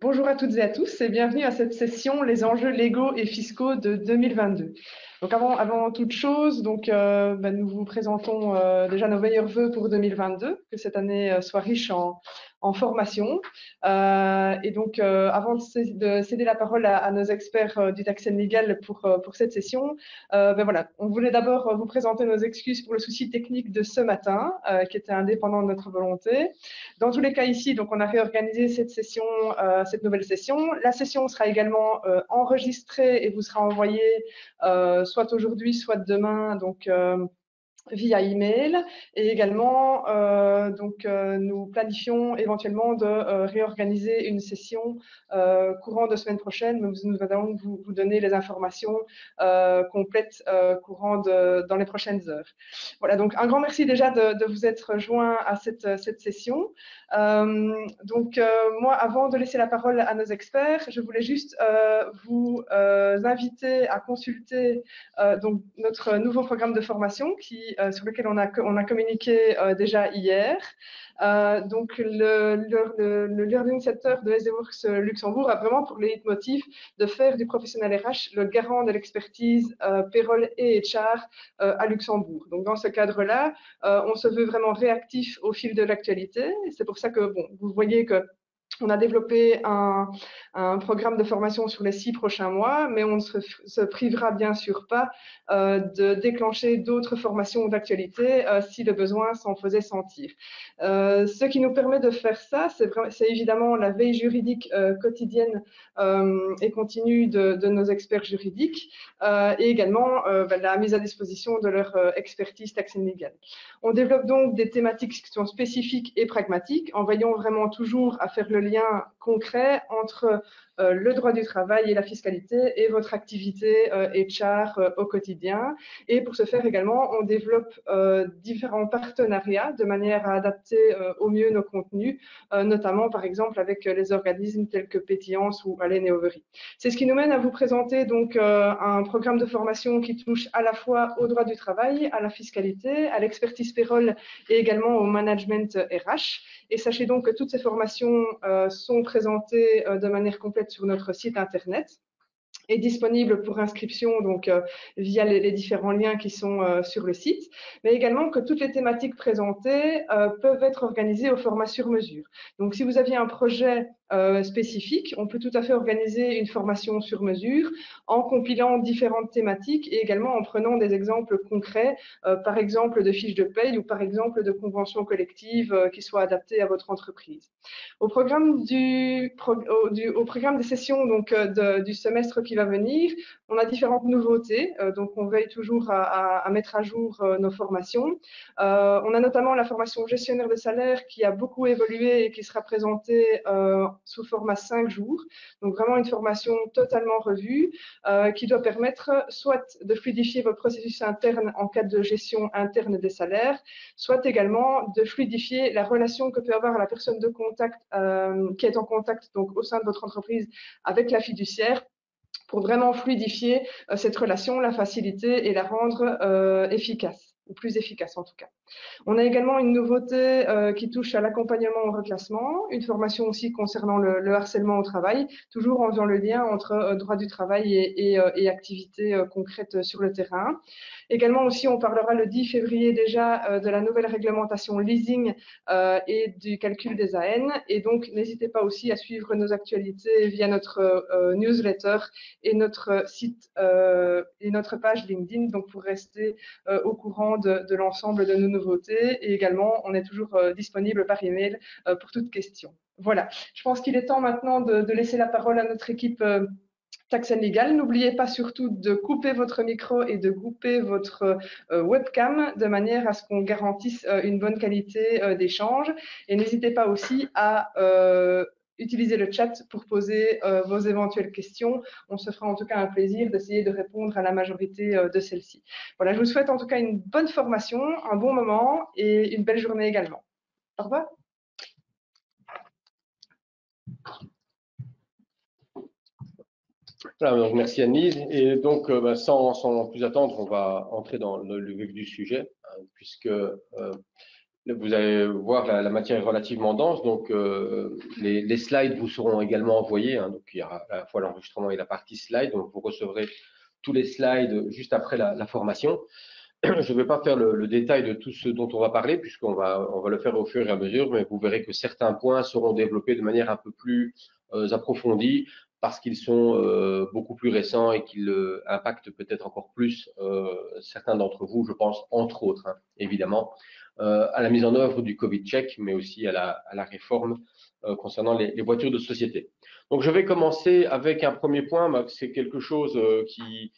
Bonjour à toutes et à tous et bienvenue à cette session Les enjeux légaux et fiscaux de 2022. Donc avant toute chose, nous vous présentons déjà nos meilleurs vœux pour 2022, que cette année soit riche en formation. Avant de céder la parole à nos experts du Taxen Legal pour cette session, on voulait d'abord vous présenter nos excuses pour le souci technique de ce matin, qui était indépendant de notre volonté. Dans tous les cas ici, donc on a réorganisé cette nouvelle session. La session sera également enregistrée et vous sera envoyée soit aujourd'hui, soit demain, via email. Et également, nous planifions éventuellement de réorganiser une session courant de semaine prochaine, mais nous allons vous donner les informations complètes dans les prochaines heures. Voilà, donc un grand merci déjà de vous être joints à cette session. Moi, avant de laisser la parole à nos experts, je voulais juste vous inviter à consulter notre nouveau programme de formation sur lequel on a communiqué déjà hier. Le Learning Center de SDWorks Luxembourg a vraiment pour leitmotiv de faire du professionnel RH le garant de l'expertise payroll et HR à Luxembourg. Donc dans ce cadre-là, on se veut vraiment réactif au fil de l'actualité. C'est pour ça que vous voyez que on a développé un programme de formation sur les 6 prochains mois, mais on ne se privera bien sûr pas de déclencher d'autres formations d'actualité si le besoin s'en faisait sentir. Ce qui nous permet de faire ça, c'est évidemment la veille juridique quotidienne et continue de nos experts juridiques et également la mise à disposition de leur expertise taxée légale. On développe donc des thématiques qui sont spécifiques et pragmatiques en veillant vraiment toujours à faire le lien concret entre le droit du travail et la fiscalité et votre activité HR au quotidien. Et pour ce faire également, on développe différents partenariats de manière à adapter au mieux nos contenus, notamment par exemple avec les organismes tels que Pétillance ou Allen et Overy. C'est ce qui nous mène à vous présenter donc un programme de formation qui touche à la fois au droit du travail, à la fiscalité, à l'expertise payroll et également au management RH. Et sachez donc que toutes ces formations sont présentées de manière complète sur notre site internet est disponible pour inscription via les différents liens qui sont sur le site, mais également que toutes les thématiques présentées peuvent être organisées au format sur mesure. Donc si vous aviez un projet spécifique, on peut tout à fait organiser une formation sur mesure en compilant différentes thématiques et également en prenant des exemples concrets, par exemple de fiches de paye ou par exemple de conventions collectives qui soient adaptées à votre entreprise. Au programme des sessions du semestre qui va venir, on a différentes nouveautés. Donc, on veille toujours à mettre à jour nos formations. On a notamment la formation gestionnaire de salaire qui a beaucoup évolué et qui sera présentée sous format 5 jours. Donc, vraiment une formation totalement revue qui doit permettre soit de fluidifier vos processus internes en cas de gestion interne des salaires, soit également de fluidifier la relation que peut avoir la personne de contact qui est en contact donc au sein de votre entreprise avec la fiduciaire pour vraiment fluidifier cette relation, la faciliter et la rendre efficace, ou plus efficace en tout cas. On a également une nouveauté qui touche à l'accompagnement au reclassement, une formation aussi concernant le harcèlement au travail, toujours en faisant le lien entre droit du travail et activités concrètes sur le terrain. Également aussi, on parlera le 10 février déjà de la nouvelle réglementation leasing et du calcul des AN. Et donc, n'hésitez pas aussi à suivre nos actualités via notre newsletter et notre site et notre page LinkedIn, donc pour rester au courant de l'ensemble de nos nouveautés. Et également, on est toujours disponible par email pour toute question. Voilà, je pense qu'il est temps maintenant de laisser la parole à notre équipe Taxen Legal. N'oubliez pas surtout de couper votre micro et de couper votre webcam de manière à ce qu'on garantisse une bonne qualité d'échange. Et n'hésitez pas aussi à utiliser le chat pour poser vos éventuelles questions. On se fera en tout cas un plaisir d'essayer de répondre à la majorité de celles-ci. Voilà, je vous souhaite en tout cas une bonne formation, un bon moment et une belle journée également. Au revoir. Voilà, donc merci Anne-Lise. Et donc, sans plus attendre, on va entrer dans le vif du sujet, puisque vous allez voir, la matière est relativement dense, donc les slides vous seront également envoyés. Hein, donc il y aura à la fois l'enregistrement et la partie slide, donc vous recevrez tous les slides juste après la formation. Je ne vais pas faire le détail de tout ce dont on va parler, puisqu'on va le faire au fur et à mesure, mais vous verrez que certains points seront développés de manière un peu plus approfondie, parce qu'ils sont beaucoup plus récents et qu'ils impactent peut-être encore plus certains d'entre vous, je pense, entre autres, hein, évidemment, à la mise en œuvre du Covid check, mais aussi à la réforme concernant les voitures de société. Donc, je vais commencer avec un premier point. C'est quelque chose qui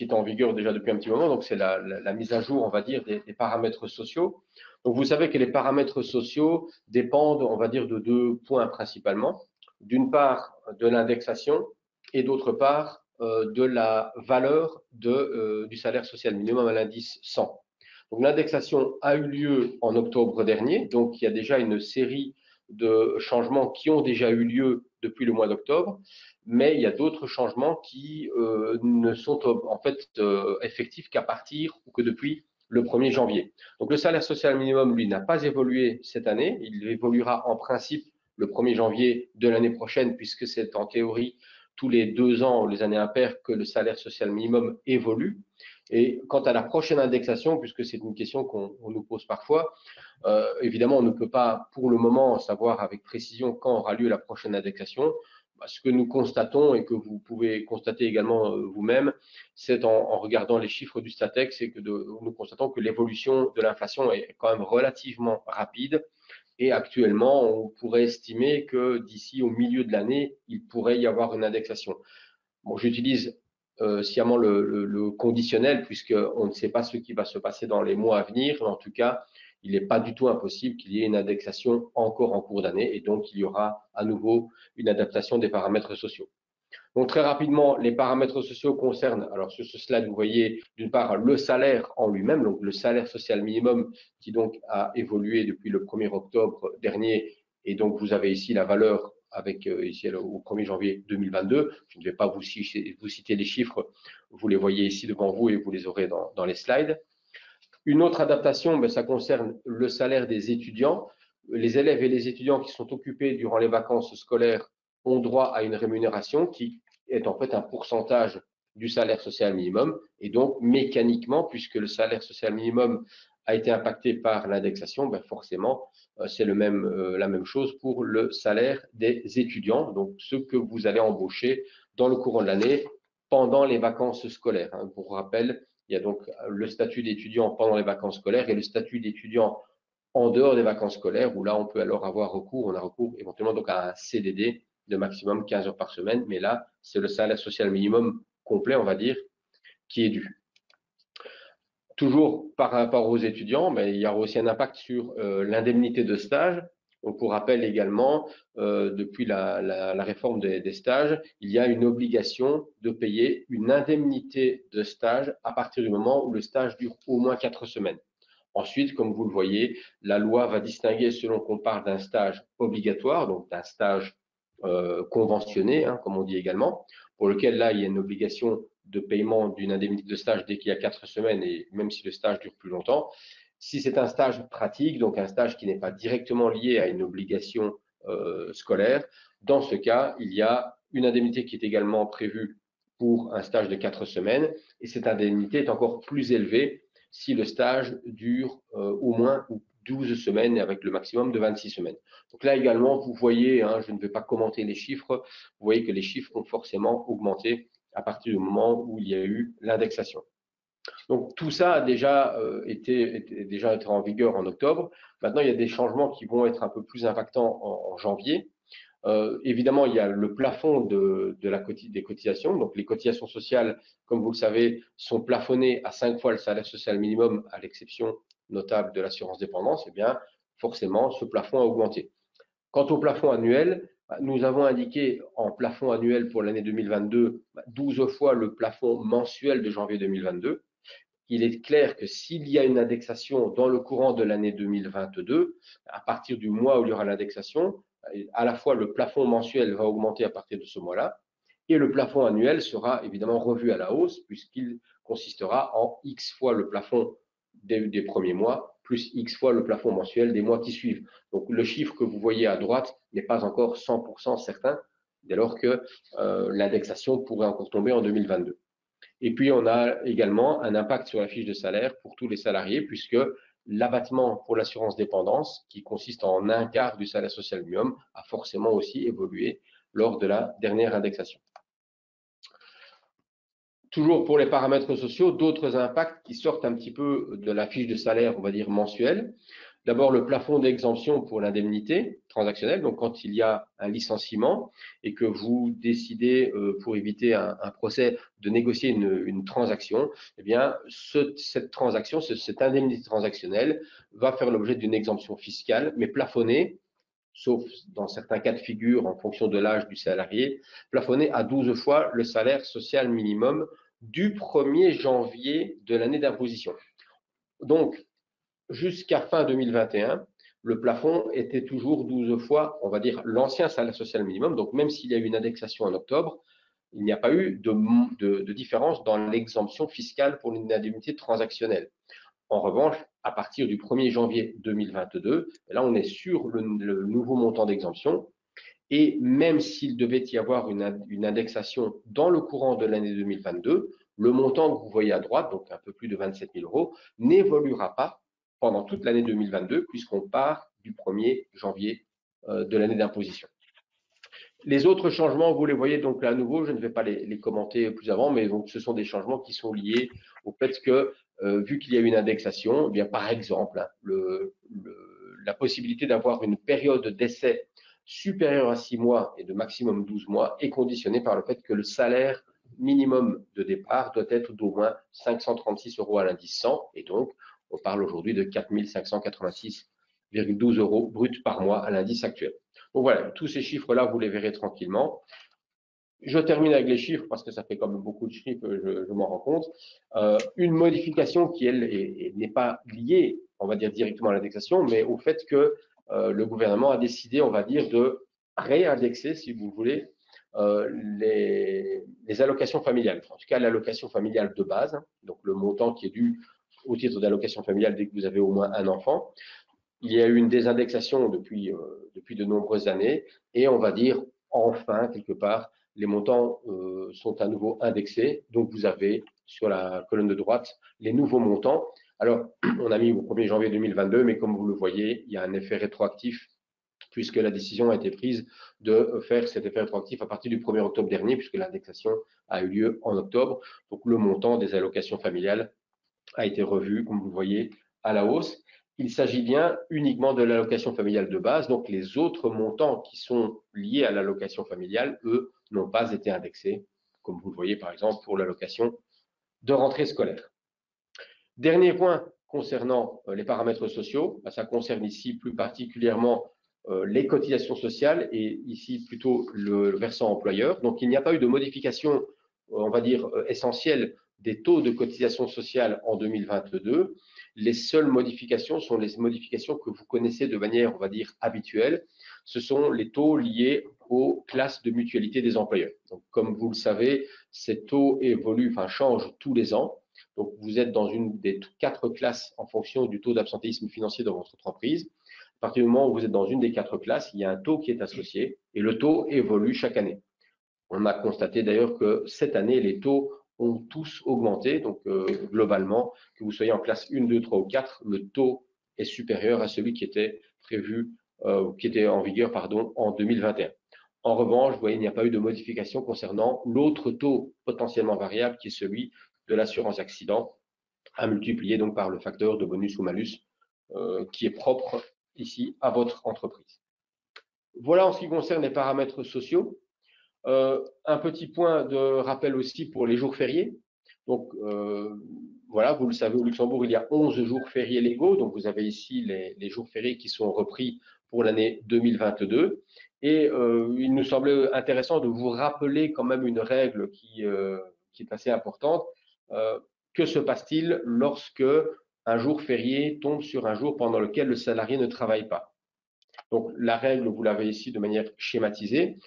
est en vigueur déjà depuis un petit moment. Donc, c'est la mise à jour, on va dire, des paramètres sociaux. Donc, vous savez que les paramètres sociaux dépendent, on va dire, de deux points principalement. D'une part, de l'indexation et d'autre part, de la valeur du salaire social minimum à l'indice 100. Donc, l'indexation a eu lieu en octobre dernier. Donc, il y a déjà une série de changements qui ont déjà eu lieu depuis le mois d'octobre, mais il y a d'autres changements qui ne sont en fait effectifs qu'à partir ou que depuis le 1er janvier. Donc le salaire social minimum, lui, n'a pas évolué cette année. Il évoluera en principe le 1er janvier de l'année prochaine, puisque c'est en théorie tous les 2 ans, les années impaires, que le salaire social minimum évolue. Et quant à la prochaine indexation, puisque c'est une question qu'on nous pose parfois, évidemment, on ne peut pas pour le moment savoir avec précision quand aura lieu la prochaine indexation. Ce que nous constatons et que vous pouvez constater également vous-même, c'est en regardant les chiffres du Statex, c'est que nous constatons que l'évolution de l'inflation est quand même relativement rapide. Et actuellement, on pourrait estimer que d'ici au milieu de l'année, il pourrait y avoir une indexation. Bon, j'utilise sciemment le conditionnel, puisqu'on ne sait pas ce qui va se passer dans les mois à venir. Mais en tout cas, il n'est pas du tout impossible qu'il y ait une indexation encore en cours d'année, et donc il y aura à nouveau une adaptation des paramètres sociaux. Donc très rapidement, les paramètres sociaux concernent, alors sur ce slide, vous voyez d'une part le salaire en lui-même, donc le salaire social minimum qui donc a évolué depuis le 1er octobre dernier, et donc vous avez ici la valeur avec ici au 1er janvier 2022. Je ne vais pas vous citer les chiffres, vous les voyez ici devant vous et vous les aurez dans les slides. Une autre adaptation, ça concerne le salaire des étudiants. Les élèves et les étudiants qui sont occupés durant les vacances scolaires ont droit à une rémunération qui est en fait un pourcentage du salaire social minimum. Et donc, mécaniquement, puisque le salaire social minimum a été impacté par l'indexation, forcément, c'est la même chose pour le salaire des étudiants, donc ceux que vous allez embaucher dans le courant de l'année pendant les vacances scolaires. Pour rappel, il y a donc le statut d'étudiant pendant les vacances scolaires et le statut d'étudiant en dehors des vacances scolaires, où là, on peut alors avoir recours, on a recours éventuellement donc à un CDD de maximum 15 heures par semaine, mais là, c'est le salaire social minimum complet, on va dire, qui est dû. Toujours par rapport aux étudiants, mais il y aura aussi un impact sur l'indemnité de stage. Donc, pour rappel également, depuis la réforme des stages, il y a une obligation de payer une indemnité de stage à partir du moment où le stage dure au moins 4 semaines. Ensuite, comme vous le voyez, la loi va distinguer selon qu'on parle d'un stage obligatoire, donc d'un stage conventionné, comme on dit également, pour lequel là, il y a une obligation de paiement d'une indemnité de stage dès qu'il y a 4 semaines et même si le stage dure plus longtemps. Si c'est un stage pratique, donc un stage qui n'est pas directement lié à une obligation scolaire, dans ce cas, il y a une indemnité qui est également prévue pour un stage de 4 semaines et cette indemnité est encore plus élevée si le stage dure au moins 12 semaines avec le maximum de 26 semaines. Donc là également, vous voyez, je ne vais pas commenter les chiffres, vous voyez que les chiffres ont forcément augmenté à partir du moment où il y a eu l'indexation. Donc tout ça a déjà été en vigueur en octobre. Maintenant, il y a des changements qui vont être un peu plus impactants en janvier. Évidemment, il y a le plafond des cotisations. Donc, les cotisations sociales, comme vous le savez, sont plafonnées à 5 fois le salaire social minimum, à l'exception notable de l'assurance dépendance. Eh bien, forcément, ce plafond a augmenté. Quant au plafond annuel, nous avons indiqué en plafond annuel pour l'année 2022 12 fois le plafond mensuel de janvier 2022. Il est clair que s'il y a une indexation dans le courant de l'année 2022, à partir du mois où il y aura l'indexation, à la fois le plafond mensuel va augmenter à partir de ce mois-là et le plafond annuel sera évidemment revu à la hausse puisqu'il consistera en X fois le plafond des premiers mois plus X fois le plafond mensuel des mois qui suivent. Donc, le chiffre que vous voyez à droite n'est pas encore 100% certain, dès lors que l'indexation pourrait encore tomber en 2022. Et puis, on a également un impact sur la fiche de salaire pour tous les salariés, puisque l'abattement pour l'assurance dépendance, qui consiste en un quart du salaire social minimum, a forcément aussi évolué lors de la dernière indexation. Toujours pour les paramètres sociaux, d'autres impacts qui sortent un petit peu de la fiche de salaire, on va dire mensuelle. D'abord, le plafond d'exemption pour l'indemnité transactionnelle. Donc, quand il y a un licenciement et que vous décidez, pour éviter un procès, de négocier une transaction, eh bien, cette transaction, cette indemnité transactionnelle va faire l'objet d'une exemption fiscale, mais plafonnée, sauf dans certains cas de figure en fonction de l'âge du salarié, plafonnée à 12 fois le salaire social minimum du 1er janvier de l'année d'imposition. Donc, jusqu'à fin 2021, le plafond était toujours 12 fois, on va dire, l'ancien salaire social minimum. Donc, même s'il y a eu une indexation en octobre, il n'y a pas eu de différence dans l'exemption fiscale pour une indemnité transactionnelle. En revanche, à partir du 1er janvier 2022, là, on est sur le nouveau montant d'exemption. Et même s'il devait y avoir une indexation dans le courant de l'année 2022, le montant que vous voyez à droite, donc un peu plus de 27 000 euros, n'évoluera pas pendant toute l'année 2022, puisqu'on part du 1er janvier de l'année d'imposition. Les autres changements, vous les voyez donc là à nouveau, je ne vais pas les commenter plus avant, mais donc ce sont des changements qui sont liés au fait que, vu qu'il y a une indexation, eh bien, par exemple, la possibilité d'avoir une période d'essai supérieure à 6 mois et de maximum 12 mois est conditionnée par le fait que le salaire minimum de départ doit être d'au moins 536 euros à l'indice 100, et donc on parle aujourd'hui de 4 586,12 euros bruts par mois à l'indice actuel. Donc voilà, tous ces chiffres-là, vous les verrez tranquillement. Je termine avec les chiffres parce que ça fait quand même beaucoup de chiffres, je m'en rends compte. Une modification qui, elle, n'est pas liée, on va dire, directement à l'indexation, mais au fait que le gouvernement a décidé, on va dire, de réindexer, si vous voulez, les allocations familiales. En tout cas, l'allocation familiale de base, donc le montant qui est dû au titre d'allocation familiale dès que vous avez au moins un enfant. Il y a eu une désindexation depuis de nombreuses années et on va dire enfin, quelque part, les montants sont à nouveau indexés. Donc, vous avez sur la colonne de droite les nouveaux montants. Alors, on a mis au 1er janvier 2022, mais comme vous le voyez, il y a un effet rétroactif puisque la décision a été prise de faire cet effet rétroactif à partir du 1er octobre dernier, puisque l'indexation a eu lieu en octobre. Donc, le montant des allocations familiales a été revu, comme vous le voyez, à la hausse. Il s'agit bien uniquement de l'allocation familiale de base, donc les autres montants qui sont liés à l'allocation familiale, eux, n'ont pas été indexés, comme vous le voyez par exemple pour l'allocation de rentrée scolaire. Dernier point concernant les paramètres sociaux, ça concerne ici plus particulièrement les cotisations sociales et ici plutôt le versant employeur. Donc il n'y a pas eu de modification, on va dire, essentielle des taux de cotisation sociale en 2022. Les seules modifications sont les modifications que vous connaissez de manière, on va dire, habituelle. Ce sont les taux liés aux classes de mutualité des employeurs. Donc, comme vous le savez, ces taux évoluent, enfin changent tous les ans. Donc, vous êtes dans une des 4 classes en fonction du taux d'absentéisme financier dans votre entreprise. À partir du moment où vous êtes dans une des 4 classes, il y a un taux qui est associé et le taux évolue chaque année. On a constaté d'ailleurs que cette année, les taux ont tous augmenté. Donc, globalement, que vous soyez en classe 1, 2, 3 ou 4, le taux est supérieur à celui qui était prévu, qui était en vigueur, pardon, en 2021. En revanche, vous voyez, il n'y a pas eu de modification concernant l'autre taux potentiellement variable qui est celui de l'assurance accident, à multiplier donc par le facteur de bonus ou malus qui est propre ici à votre entreprise. Voilà en ce qui concerne les paramètres sociaux. Un petit point de rappel aussi pour les jours fériés. Donc, voilà, vous le savez, au Luxembourg, il y a 11 jours fériés légaux. Donc, vous avez ici les jours fériés qui sont repris pour l'année 2022. Et il nous semblait intéressant de vous rappeler quand même une règle qui est assez importante. Que se passe-t-il lorsque un jour férié tombe sur un jour pendant lequel le salarié ne travaille pas? Donc, la règle, vous l'avez ici de manière schématisée.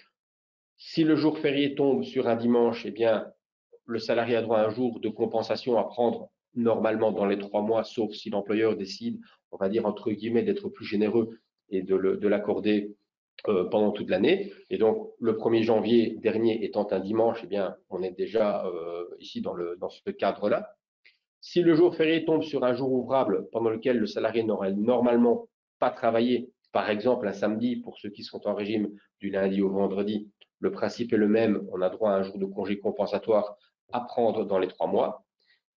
Si le jour férié tombe sur un dimanche, eh bien, le salarié a droit à un jour de compensation à prendre normalement dans les 3 mois, sauf si l'employeur décide, on va dire entre guillemets, d'être plus généreux et de l'accorder pendant toute l'année. Et donc, le 1er janvier dernier étant un dimanche, eh bien, on est déjà ici dans ce cadre-là. Si le jour férié tombe sur un jour ouvrable pendant lequel le salarié n'aurait normalement pas travaillé, par exemple un samedi pour ceux qui sont en régime du lundi au vendredi, le principe est le même, on a droit à un jour de congé compensatoire à prendre dans les 3 mois.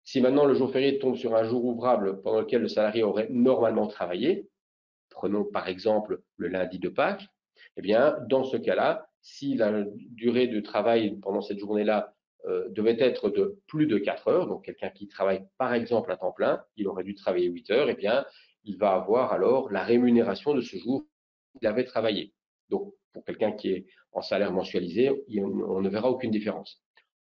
Si maintenant le jour férié tombe sur un jour ouvrable pendant lequel le salarié aurait normalement travaillé, prenons par exemple le lundi de Pâques, eh bien, dans ce cas-là, si la durée de travail pendant cette journée-là devait être de plus de 4 heures, donc quelqu'un qui travaille par exemple à temps plein, il aurait dû travailler 8 heures, eh bien, il va avoir alors la rémunération de ce jour qu'il avait travaillé. Donc, pour quelqu'un qui est en salaire mensualisé, on ne verra aucune différence.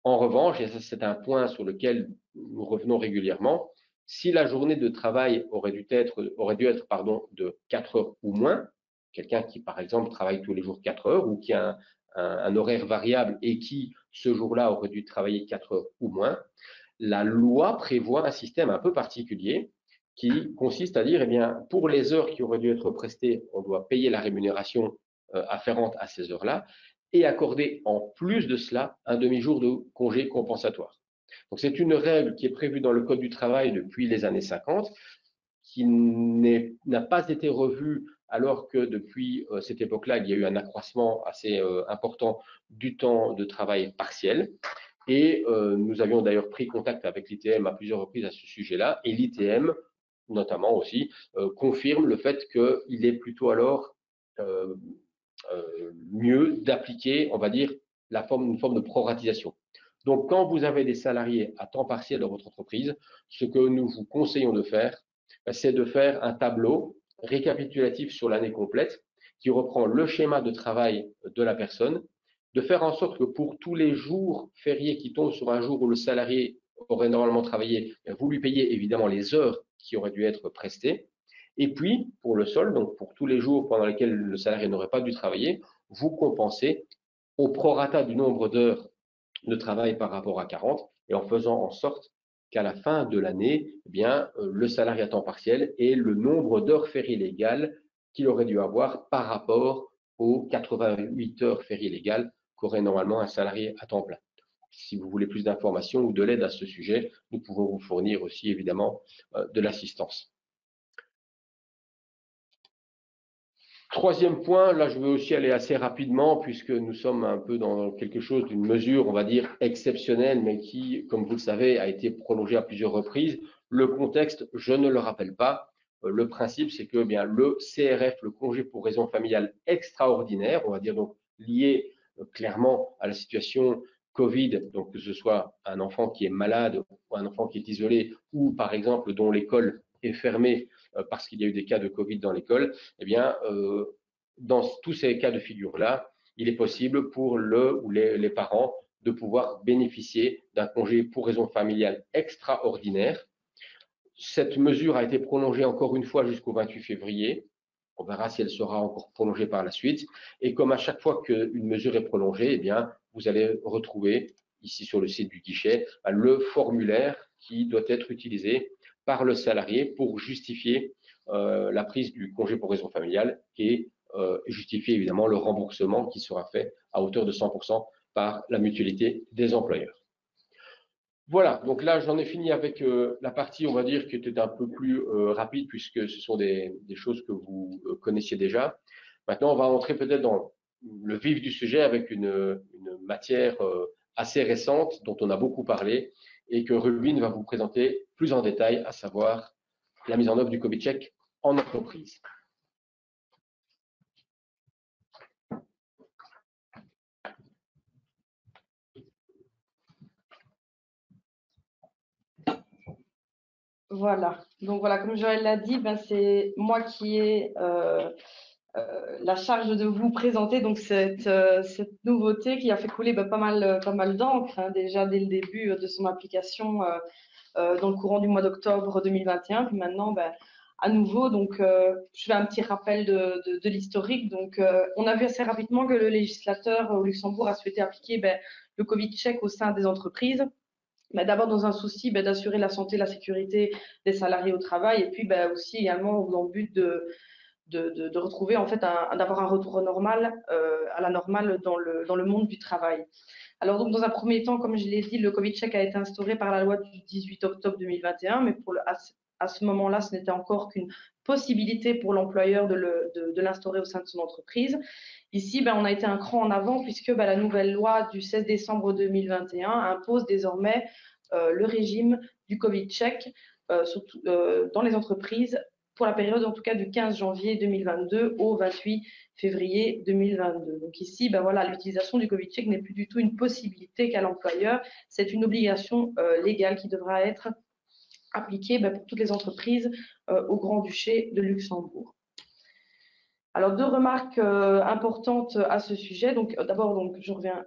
En revanche, et ça c'est un point sur lequel nous revenons régulièrement, si la journée de travail aurait dû être de 4 heures ou moins, quelqu'un qui par exemple travaille tous les jours 4 heures ou qui a un horaire variable et qui ce jour-là aurait dû travailler 4 heures ou moins, la loi prévoit un système un peu particulier qui consiste à dire, eh bien, pour les heures qui auraient dû être prestées, on doit payer la rémunération afférente à ces heures-là et accorder en plus de cela un demi-jour de congé compensatoire. Donc c'est une règle qui est prévue dans le Code du travail depuis les années 50, qui n'a pas été revue alors que depuis cette époque-là, il y a eu un accroissement assez important du temps de travail partiel. Et nous avions d'ailleurs pris contact avec l'ITM à plusieurs reprises à ce sujet-là, et l'ITM, notamment aussi, confirme le fait qu'il est plutôt alors mieux d'appliquer, on va dire, une forme de proratisation. Donc, quand vous avez des salariés à temps partiel dans votre entreprise, ce que nous vous conseillons de faire, c'est de faire un tableau récapitulatif sur l'année complète qui reprend le schéma de travail de la personne, de faire en sorte que pour tous les jours fériés qui tombent sur un jour où le salarié aurait normalement travaillé, vous lui payez évidemment les heures qui auraient dû être prestées. Et puis, pour le solde, donc pour tous les jours pendant lesquels le salarié n'aurait pas dû travailler, vous compensez au prorata du nombre d'heures de travail par rapport à 40 et en faisant en sorte qu'à la fin de l'année, eh bien, le salarié à temps partiel ait le nombre d'heures fériées légales qu'il aurait dû avoir par rapport aux 88 heures fériées légales qu'aurait normalement un salarié à temps plein. Si vous voulez plus d'informations ou de l'aide à ce sujet, nous pouvons vous fournir aussi évidemment de l'assistance. Troisième point, là je vais aussi aller assez rapidement puisque nous sommes un peu dans quelque chose d'une mesure, on va dire, exceptionnelle, mais qui, comme vous le savez, a été prolongée à plusieurs reprises. Le contexte, je ne le rappelle pas. Le principe, c'est que bien le CRF, le congé pour raison familiale extraordinaire, on va dire donc lié clairement à la situation Covid, donc que ce soit un enfant qui est malade ou un enfant qui est isolé ou par exemple dont l'école est fermée parce qu'il y a eu des cas de Covid dans l'école, eh bien, dans tous ces cas de figure-là, il est possible pour le ou les parents de pouvoir bénéficier d'un congé pour raison familiale extraordinaire. Cette mesure a été prolongée encore une fois jusqu'au 28 février. On verra si elle sera encore prolongée par la suite. Et comme à chaque fois qu'une mesure est prolongée, eh bien, vous allez retrouver ici sur le site du guichet le formulaire qui doit être utilisé par le salarié pour justifier la prise du congé pour raison familiale et justifier évidemment le remboursement qui sera fait à hauteur de 100% par la mutualité des employeurs. Voilà, donc là j'en ai fini avec la partie, on va dire, qui était un peu plus rapide puisque ce sont des choses que vous connaissiez déjà. Maintenant, on va entrer peut-être dans le vif du sujet avec une matière assez récente dont on a beaucoup parlé et que Rubin va vous présenter plus en détail, à savoir la mise en œuvre du Covid check en entreprise. Voilà, donc voilà, comme Joël l'a dit, ben, c'est moi qui ai la charge de vous présenter donc cette nouveauté qui a fait couler pas mal d'encre hein, déjà dès le début de son application dans le courant du mois d'octobre 2021. Puis maintenant, ben, à nouveau, donc je fais un petit rappel de l'historique. Donc, on a vu assez rapidement que le législateur au Luxembourg a souhaité appliquer ben, le Covid check au sein des entreprises. d'abord dans un souci d'assurer la santé et la sécurité des salariés au travail, et puis aussi également dans le but de retrouver en fait d'avoir un retour normal à la normale dans le monde du travail. Alors donc dans un premier temps, comme je l'ai dit, le Covid check a été instauré par la loi du 18 octobre 2021, mais à ce moment-là, ce n'était encore qu'une possibilité pour l'employeur de l'instaurer au sein de son entreprise. Ici, on a été un cran en avant puisque la nouvelle loi du 16 décembre 2021 impose désormais le régime du Covid check surtout, dans les entreprises pour la période en tout cas du 15 janvier 2022 au 28 février 2022. Donc ici, l'utilisation du Covid check n'est plus du tout une possibilité qu'a l'employeur, c'est une obligation légale qui devra être appliquée pour toutes les entreprises au Grand-Duché de Luxembourg. Alors, deux remarques importantes à ce sujet. Donc, d'abord, je reviens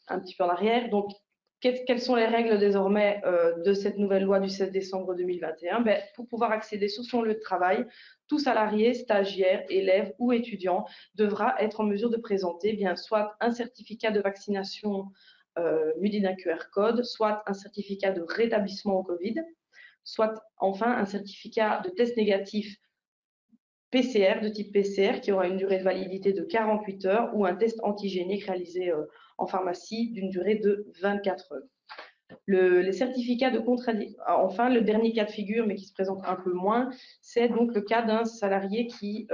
un petit peu en arrière. Donc, quelles sont les règles désormais de cette nouvelle loi du 16 décembre 2021 ? Pour pouvoir accéder sur son lieu de travail, tout salarié, stagiaire, élève ou étudiant devra être en mesure de présenter soit un certificat de vaccination muni d'un QR code, soit un certificat de rétablissement au Covid, soit enfin un certificat de test négatif PCR, de type PCR, qui aura une durée de validité de 48 heures, ou un test antigénique réalisé en pharmacie d'une durée de 24 heures. Les certificats de contradiction, enfin, le dernier cas de figure, mais qui se présente un peu moins, c'est donc le cas d'un salarié qui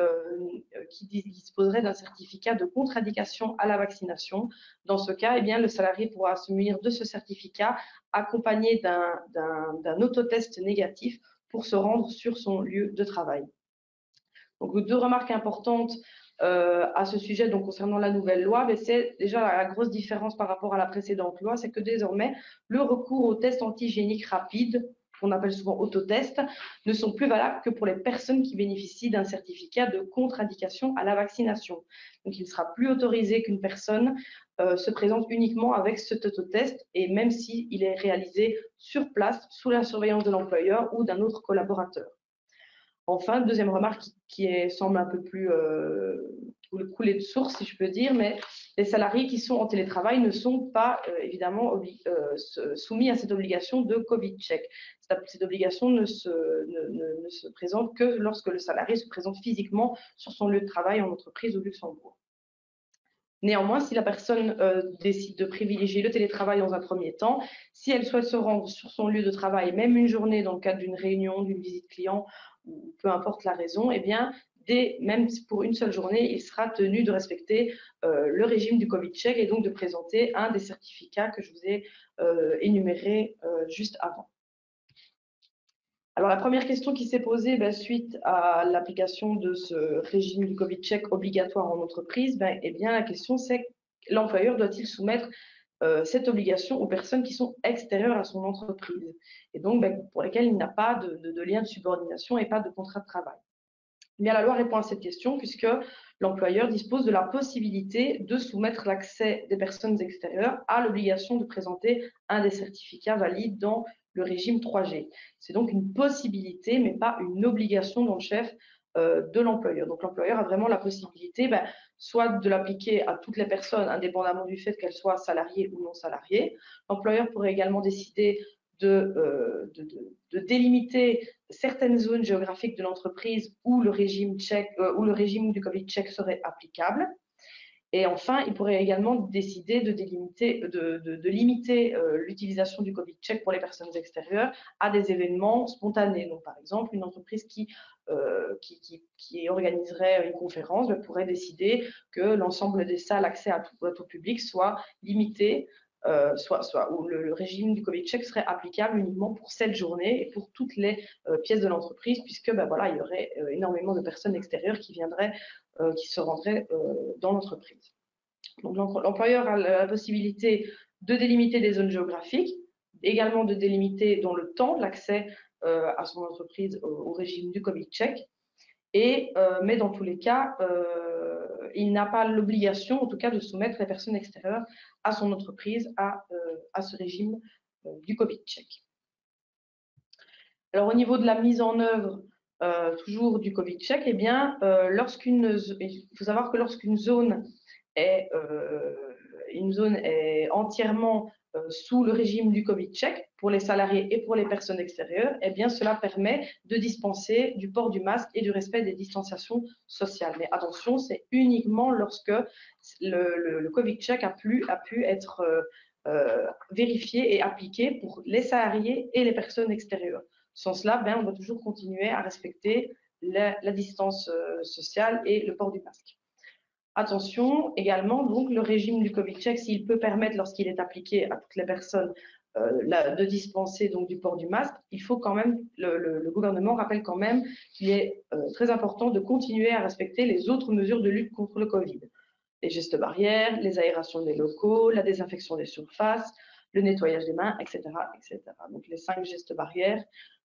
disposerait d'un certificat de contre-indication à la vaccination. Dans ce cas, le salarié pourra se munir de ce certificat accompagné d'un autotest négatif pour se rendre sur son lieu de travail. Donc, deux remarques importantes à ce sujet donc, concernant la nouvelle loi, c'est déjà la grosse différence par rapport à la précédente loi, c'est que désormais, le recours aux tests antigéniques rapides, qu'on appelle souvent autotests, ne sont plus valables que pour les personnes qui bénéficient d'un certificat de contre-indication à la vaccination. Donc, il ne sera plus autorisé qu'une personne se présente uniquement avec cet autotest, et même s'il est réalisé sur place, sous la surveillance de l'employeur ou d'un autre collaborateur. Enfin, deuxième remarque qui semble un peu plus couler de source, si je peux dire, mais les salariés qui sont en télétravail ne sont pas évidemment soumis à cette obligation de Covid check. Cette obligation ne se présente que lorsque le salarié se présente physiquement sur son lieu de travail en entreprise au Luxembourg. Néanmoins, si la personne décide de privilégier le télétravail dans un premier temps, si elle souhaite se rendre sur son lieu de travail, même une journée dans le cadre d'une réunion, d'une visite client, ou peu importe la raison, même pour une seule journée, il sera tenu de respecter le régime du Covid check et donc de présenter un des certificats que je vous ai énumérés juste avant. Alors, la première question qui s'est posée suite à l'application de ce régime du Covid check obligatoire en entreprise, la question c'est l'employeur doit-il soumettre cette obligation aux personnes qui sont extérieures à son entreprise et donc pour lesquelles il n'a pas de lien de subordination et pas de contrat de travail. La loi répond à cette question puisque l'employeur dispose de la possibilité de soumettre l'accès des personnes extérieures à l'obligation de présenter un des certificats valides dans le régime 3G. C'est donc une possibilité, mais pas une obligation dans le chef de l'employeur. Donc l'employeur a vraiment la possibilité soit de l'appliquer à toutes les personnes, indépendamment du fait qu'elles soient salariées ou non salariées. L'employeur pourrait également décider de délimiter certaines zones géographiques de l'entreprise où le régime du Covid check serait applicable. Et enfin, il pourrait également décider de limiter l'utilisation du Covid check pour les personnes extérieures à des événements spontanés. Donc, par exemple, une entreprise qui organiserait une conférence pourrait décider que l'ensemble des salles accès à tout public soit limité, où le régime du Covid check serait applicable uniquement pour cette journée et pour toutes les pièces de l'entreprise, puisque il y aurait énormément de personnes extérieures qui se rendraient dans l'entreprise. Donc l'employeur a la possibilité de délimiter des zones géographiques, également de délimiter dans le temps l'accès à son entreprise au régime du Covid check, mais dans tous les cas, il n'a pas l'obligation, en tout cas, de soumettre les personnes extérieures à son entreprise à ce régime du Covid check. Alors, au niveau de la mise en œuvre toujours du Covid check, il faut savoir que lorsqu'une zone est entièrement sous le régime du Covid check pour les salariés et pour les personnes extérieures, eh bien, cela permet de dispenser du port du masque et du respect des distanciations sociales. Mais attention, c'est uniquement lorsque le Covid check a pu être vérifié et appliqué pour les salariés et les personnes extérieures. Sans cela, on doit toujours continuer à respecter la distance sociale et le port du masque. Attention également, donc, le régime du Covid check, s'il peut permettre, lorsqu'il est appliqué à toutes les personnes, de dispenser donc du port du masque, il faut quand même, le gouvernement rappelle quand même qu'il est très important de continuer à respecter les autres mesures de lutte contre le Covid. Les gestes barrières, les aérations des locaux, la désinfection des surfaces, le nettoyage des mains, etc., etc. Donc les 5 gestes barrières,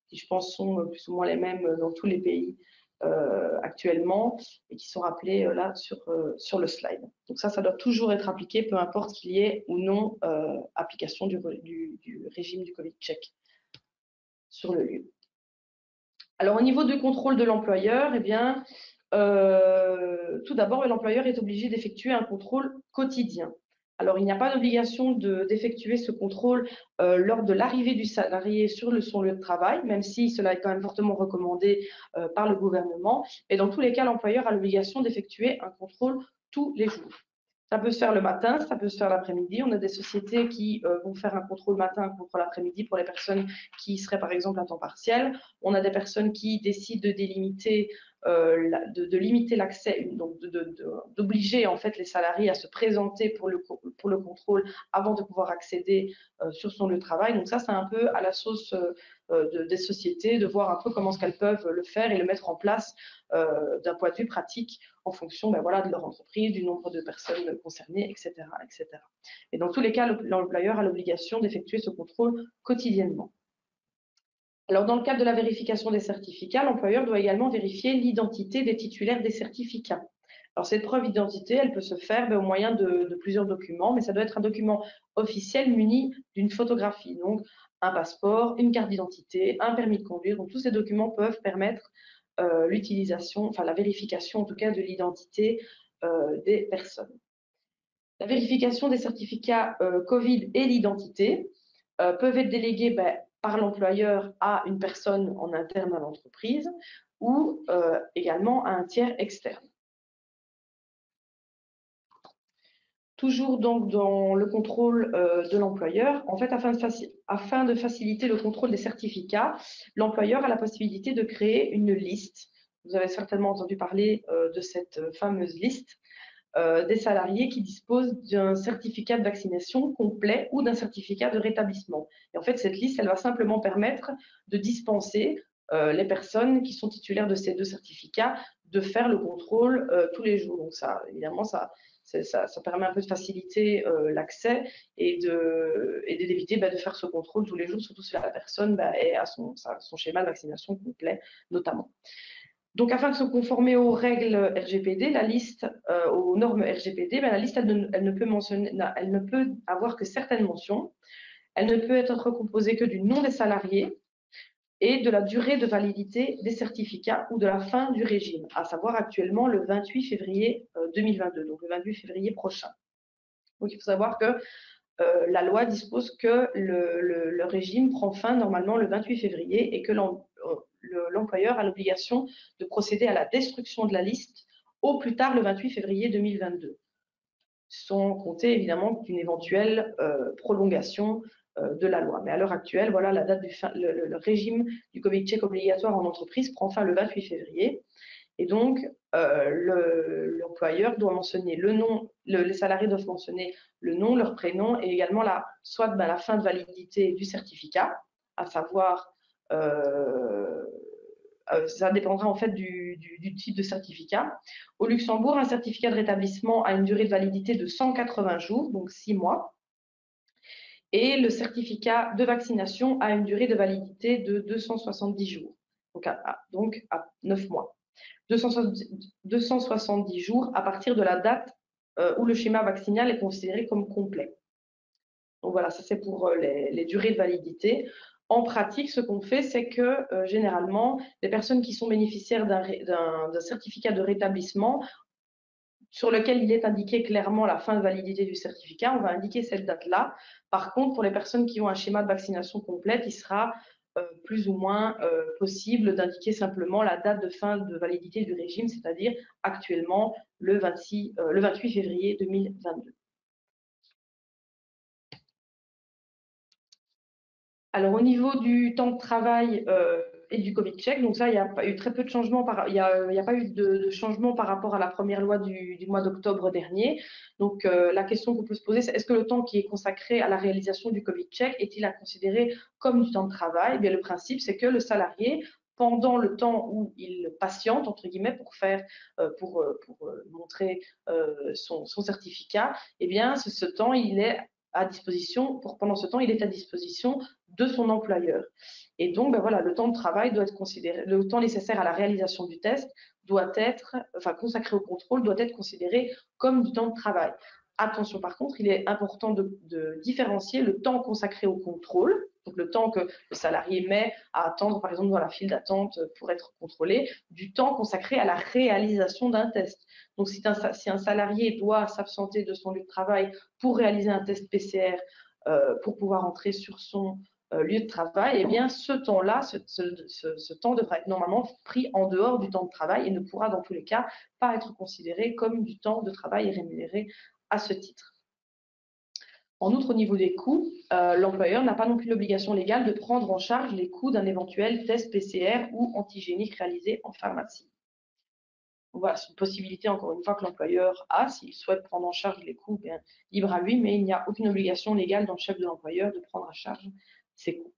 qui je pense sont plus ou moins les mêmes dans tous les pays actuellement et qui sont rappelés là sur le slide. Donc ça doit toujours être appliqué, peu importe qu'il y ait ou non application du régime du Covid check sur le lieu. Alors au niveau du contrôle de l'employeur, eh bien, tout d'abord, l'employeur est obligé d'effectuer un contrôle quotidien. Alors, il n'y a pas d'obligation d'effectuer ce contrôle lors de l'arrivée du salarié sur son lieu de travail, même si cela est quand même fortement recommandé par le gouvernement. Et dans tous les cas, l'employeur a l'obligation d'effectuer un contrôle tous les jours. Ça peut se faire le matin, ça peut se faire l'après-midi. On a des sociétés qui vont faire un contrôle matin, un contrôle l'après-midi pour les personnes qui seraient par exemple à temps partiel. On a des personnes qui décident de délimiter de limiter l'accès, donc d'obliger en fait les salariés à se présenter pour le contrôle avant de pouvoir accéder sur son lieu de travail. Donc ça, c'est un peu à la sauce des sociétés, de voir un peu comment est-ce qu'elles peuvent le faire et le mettre en place d'un point de vue pratique en fonction voilà, de leur entreprise, du nombre de personnes concernées, etc., etc. Et dans tous les cas, l'employeur a l'obligation d'effectuer ce contrôle quotidiennement. Alors, dans le cadre de la vérification des certificats, l'employeur doit également vérifier l'identité des titulaires des certificats. Alors, cette preuve d'identité, elle peut se faire au moyen de plusieurs documents, mais ça doit être un document officiel muni d'une photographie, donc un passeport, une carte d'identité, un permis de conduire. Donc, tous ces documents peuvent permettre l'utilisation, enfin la vérification en tout cas de l'identité des personnes. La vérification des certificats Covid et l'identité peuvent être délégués par l'employeur à une personne en interne à l'entreprise ou également à un tiers externe. Toujours donc dans le contrôle de l'employeur, en fait, afin de faciliter le contrôle des certificats, l'employeur a la possibilité de créer une liste. Vous avez certainement entendu parler de cette fameuse liste des salariés qui disposent d'un certificat de vaccination complet ou d'un certificat de rétablissement. Et en fait, cette liste, elle va simplement permettre de dispenser les personnes qui sont titulaires de ces 2 certificats de faire le contrôle tous les jours. Donc ça, évidemment, ça permet un peu de faciliter l'accès et d'éviter de faire ce contrôle tous les jours, surtout si la personne a son schéma de vaccination complet, notamment. Donc, afin de se conformer aux règles RGPD, la liste, aux normes RGPD, la liste, elle ne peut avoir que certaines mentions. Elle ne peut être composée que du nom des salariés et de la durée de validité des certificats ou de la fin du régime, à savoir actuellement le 28 février 2022, donc le 28 février prochain. Donc, il faut savoir que la loi dispose que le régime prend fin normalement le 28 février et que l'employeur a l'obligation de procéder à la destruction de la liste au plus tard le 28 février 2022, sans compter évidemment qu'une éventuelle prolongation de la loi. Mais à l'heure actuelle, voilà, la date le régime du Covid check obligatoire en entreprise prend fin le 28 février. Et donc, l'employeur doit mentionner le nom, les salariés doivent mentionner le nom, leur prénom et également soit la fin de validité du certificat, à savoir, ça dépendra en fait du type de certificat. Au Luxembourg, un certificat de rétablissement a une durée de validité de 180 jours, donc 6 mois. Et le certificat de vaccination a une durée de validité de 270 jours, donc à 9 mois. 270 jours à partir de la date où le schéma vaccinal est considéré comme complet. Donc voilà, ça c'est pour les durées de validité. En pratique, ce qu'on fait, c'est que généralement, les personnes qui sont bénéficiaires d'un certificat de rétablissement sur lequel il est indiqué clairement la fin de validité du certificat, on va indiquer cette date-là. Par contre, pour les personnes qui ont un schéma de vaccination complète, il sera plus ou moins possible d'indiquer simplement la date de fin de validité du régime, c'est-à-dire actuellement le 28 février 2022. Alors, au niveau du temps de travail et du Covid check, donc ça, il n'y a pas eu très peu de changements, il n'y a pas eu de changement par rapport à la première loi du mois d'octobre dernier. Donc, la question qu'on peut se poser, c'est est-ce que le temps qui est consacré à la réalisation du Covid check est-il à considérer comme du temps de travail? Eh bien, le principe, c'est que le salarié, pendant le temps où il patiente, entre guillemets, pour montrer son certificat, eh bien, ce temps, il est à disposition, pendant ce temps, il est à disposition de son employeur. Et donc, ben voilà, le temps de travail doit être considéré, le temps nécessaire à la réalisation du test doit être, enfin, consacré au contrôle, doit être considéré comme du temps de travail. Attention, par contre, il est important de différencier le temps consacré au contrôle, donc le temps que le salarié met à attendre, par exemple, dans la file d'attente pour être contrôlé, du temps consacré à la réalisation d'un test. Donc, si un salarié doit s'absenter de son lieu de travail pour réaliser un test PCR pour pouvoir entrer sur son lieu de travail, eh bien, ce temps-là, ce temps devra être normalement pris en dehors du temps de travail et ne pourra dans tous les cas pas être considéré comme du temps de travail et rémunéré à ce titre. En outre, au niveau des coûts, l'employeur n'a pas non plus l'obligation légale de prendre en charge les coûts d'un éventuel test PCR ou antigénique réalisé en pharmacie. Voilà, c'est une possibilité, encore une fois, que l'employeur a. S'il souhaite prendre en charge les coûts, bien, libre à lui, mais il n'y a aucune obligation légale dans le chef de l'employeur de prendre en charge ces coûts.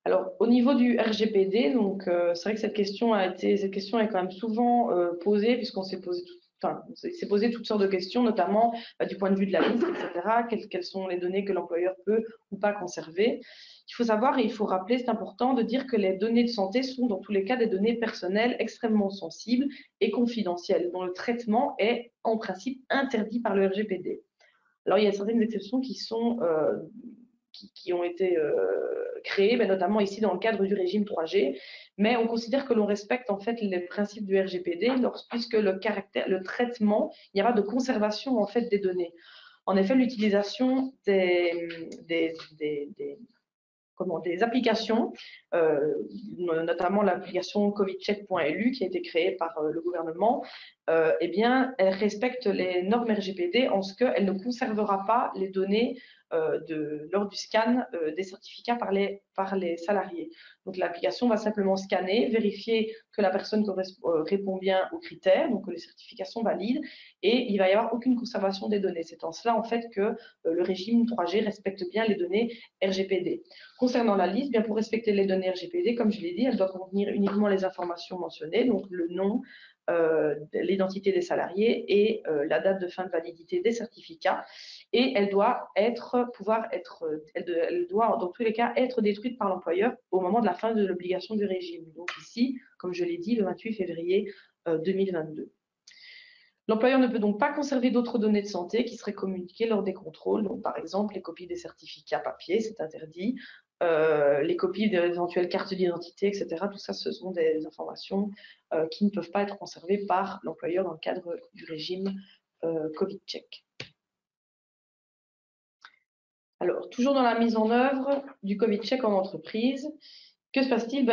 Alors, au niveau du RGPD, donc c'est vrai que cette question est quand même souvent posée, puisqu'on s'est posé toutes sortes de questions, notamment du point de vue de la liste, etc. Quelles sont les données que l'employeur peut ou pas conserver. Il faut savoir et il faut rappeler, c'est important de dire que les données de santé sont dans tous les cas des données personnelles extrêmement sensibles et confidentielles, dont le traitement est en principe interdit par le RGPD. Alors, il y a certaines exceptions qui ont été créées, notamment ici dans le cadre du régime 3G, mais on considère que l'on respecte en fait les principes du RGPD puisque le traitement, il n'y a pas de conservation en fait des données. En effet, l'utilisation des applications, notamment l'application covidcheck.lu qui a été créée par le gouvernement, eh bien, elle respecte les normes RGPD en ce qu'elle ne conservera pas les données lors du scan des certificats par les salariés. Donc l'application va simplement scanner, vérifier que la personne répond bien aux critères, donc que les certificats sont valides, et il ne va y avoir aucune conservation des données. C'est en cela en fait que le régime 3G respecte bien les données RGPD. Concernant la liste, bien pour respecter les données RGPD, comme je l'ai dit, elle doit contenir uniquement les informations mentionnées, donc le nom, l'identité des salariés et la date de fin de validité des certificats. Et elle doit dans tous les cas être détruite par l'employeur au moment de la fin de l'obligation du régime. Donc ici, comme je l'ai dit, le 28 février 2022. L'employeur ne peut donc pas conserver d'autres données de santé qui seraient communiquées lors des contrôles. Donc, par exemple, les copies des certificats papier, c'est interdit. Les copies d'éventuelles cartes d'identité, etc. Tout ça, ce sont des informations qui ne peuvent pas être conservées par l'employeur dans le cadre du régime Covid check. Alors, toujours dans la mise en œuvre du Covid check en entreprise, que se passe-t-il?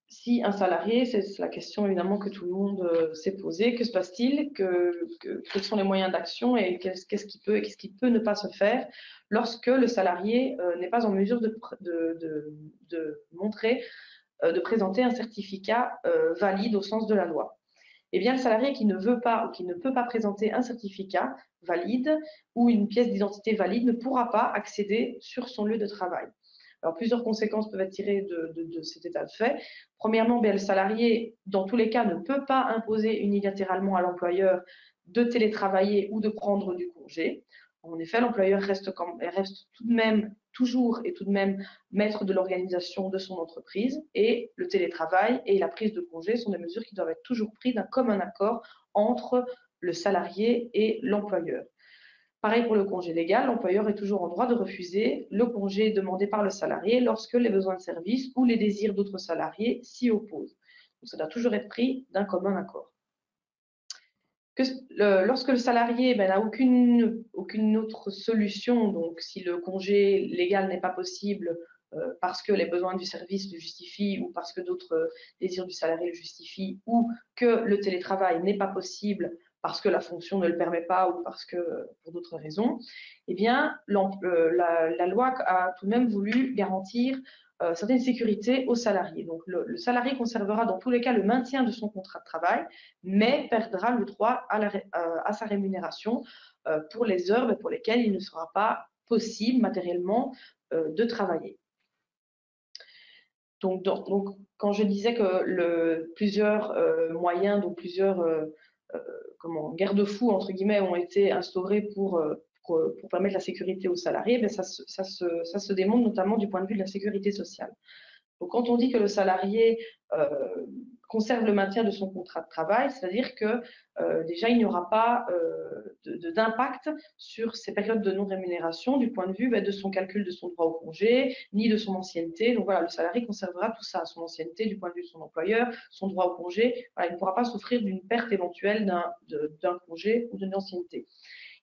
Si un salarié, c'est la question évidemment que tout le monde s'est posée, que se passe-t-il? Quels sont les moyens d'action et qu'est-ce qui peut ne pas se faire lorsque le salarié n'est pas en mesure de présenter un certificat valide au sens de la loi? Eh bien, le salarié qui ne veut pas ou qui ne peut pas présenter un certificat valide ou une pièce d'identité valide ne pourra pas accéder sur son lieu de travail. Alors, plusieurs conséquences peuvent être tirées de cet état de fait. Premièrement, le salarié, dans tous les cas, ne peut pas imposer unilatéralement à l'employeur de télétravailler ou de prendre du congé. En effet, l'employeur reste tout de même toujours et tout de même maître de l'organisation de son entreprise, et le télétravail et la prise de congé sont des mesures qui doivent être toujours prises d'un commun accord entre le salarié et l'employeur. Pareil pour le congé légal, l'employeur est toujours en droit de refuser le congé demandé par le salarié lorsque les besoins de service ou les désirs d'autres salariés s'y opposent. Donc, ça doit toujours être pris d'un commun accord. Lorsque le salarié n'a aucune autre solution, donc si le congé légal n'est pas possible parce que les besoins du service le justifient ou parce que d'autres désirs du salarié le justifient ou que le télétravail n'est pas possible parce que la fonction ne le permet pas ou parce que pour d'autres raisons, eh bien, la loi a tout de même voulu garantir certaines sécurités aux salariés. Donc, le salarié conservera dans tous les cas le maintien de son contrat de travail, mais perdra le droit à sa rémunération pour les heures pour lesquelles il ne sera pas possible matériellement de travailler. Donc, quand je disais que plusieurs moyens, donc plusieurs garde-fous entre guillemets ont été instaurés pour permettre la sécurité aux salariés, ben ça se démontre notamment du point de vue de la sécurité sociale. Donc, quand on dit que le salarié conserve le maintien de son contrat de travail, c'est-à-dire que déjà, il n'y aura pas d'impact sur ces périodes de non-rémunération du point de vue de son calcul de son droit au congé, ni de son ancienneté. Donc voilà, le salarié conservera tout ça, son ancienneté du point de vue de son employeur, son droit au congé. Voilà, il ne pourra pas souffrir d'une perte éventuelle d'un congé ou d'une ancienneté.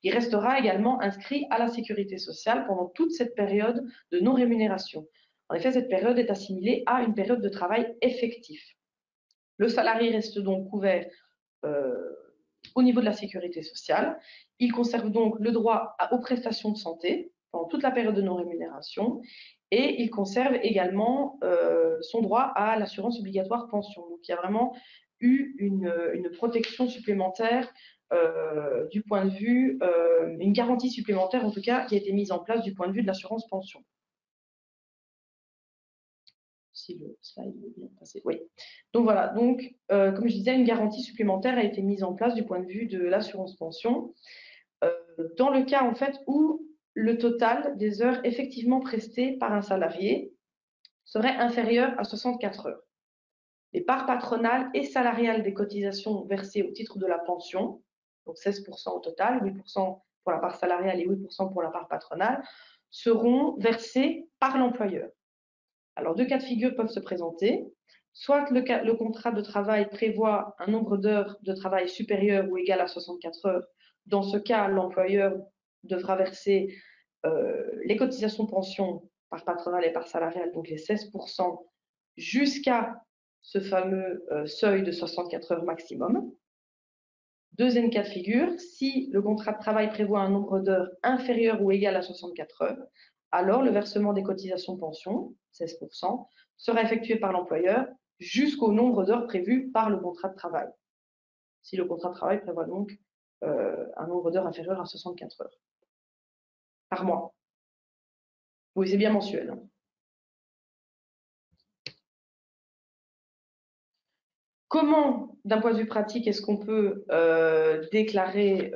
Il restera également inscrit à la sécurité sociale pendant toute cette période de non-rémunération. En effet, cette période est assimilée à une période de travail effectif. Le salarié reste donc couvert au niveau de la sécurité sociale. Il conserve donc le droit aux prestations de santé pendant toute la période de non-rémunération et il conserve également son droit à l'assurance obligatoire pension. Donc, il y a vraiment eu une protection supplémentaire du point de vue, une garantie supplémentaire en tout cas qui a été mise en place du point de vue de l'assurance pension. Si le slide est bien passé, oui. Donc voilà, donc comme je disais, une garantie supplémentaire a été mise en place du point de vue de l'assurance pension dans le cas en fait où le total des heures effectivement prestées par un salarié serait inférieur à 64 heures. Les parts patronales et salariales des cotisations versées au titre de la pension, donc 16% au total, 8% pour la part salariale et 8% pour la part patronale, seront versées par l'employeur. Alors, deux cas de figure peuvent se présenter. Soit le contrat de travail prévoit un nombre d'heures de travail supérieur ou égal à 64 heures. Dans ce cas, l'employeur devra verser les cotisations pension par patronale et par salariale, donc les 16%, jusqu'à ce fameux seuil de 64 heures maximum. Deuxième cas de figure, si le contrat de travail prévoit un nombre d'heures inférieur ou égal à 64 heures, alors le versement des cotisations pension, 16%, sera effectué par l'employeur jusqu'au nombre d'heures prévues par le contrat de travail. Si le contrat de travail prévoit donc un nombre d'heures inférieur à 64 heures par mois. Oui, c'est bien mensuel. Comment, d'un point de vue pratique, est-ce qu'on peut déclarer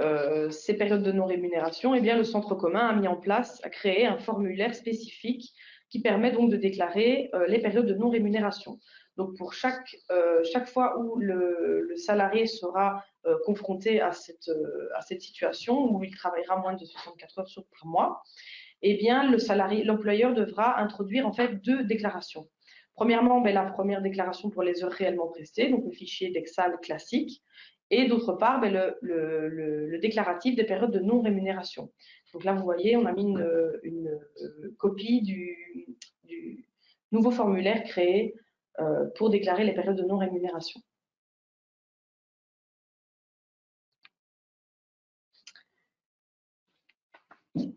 ces périodes de non-rémunération? Eh bien, le Centre commun a créé un formulaire spécifique qui permet donc de déclarer les périodes de non-rémunération. Donc, pour chaque fois où le salarié sera confronté à cette situation, où il travaillera moins de 64 heures par mois, eh bien, l'employeur devra introduire en fait deux déclarations. Premièrement, la première déclaration pour les heures réellement prestées, donc le fichier d'Exal classique, et d'autre part, le déclaratif des périodes de non-rémunération. Donc là, vous voyez, on a mis une copie du nouveau formulaire créé pour déclarer les périodes de non-rémunération.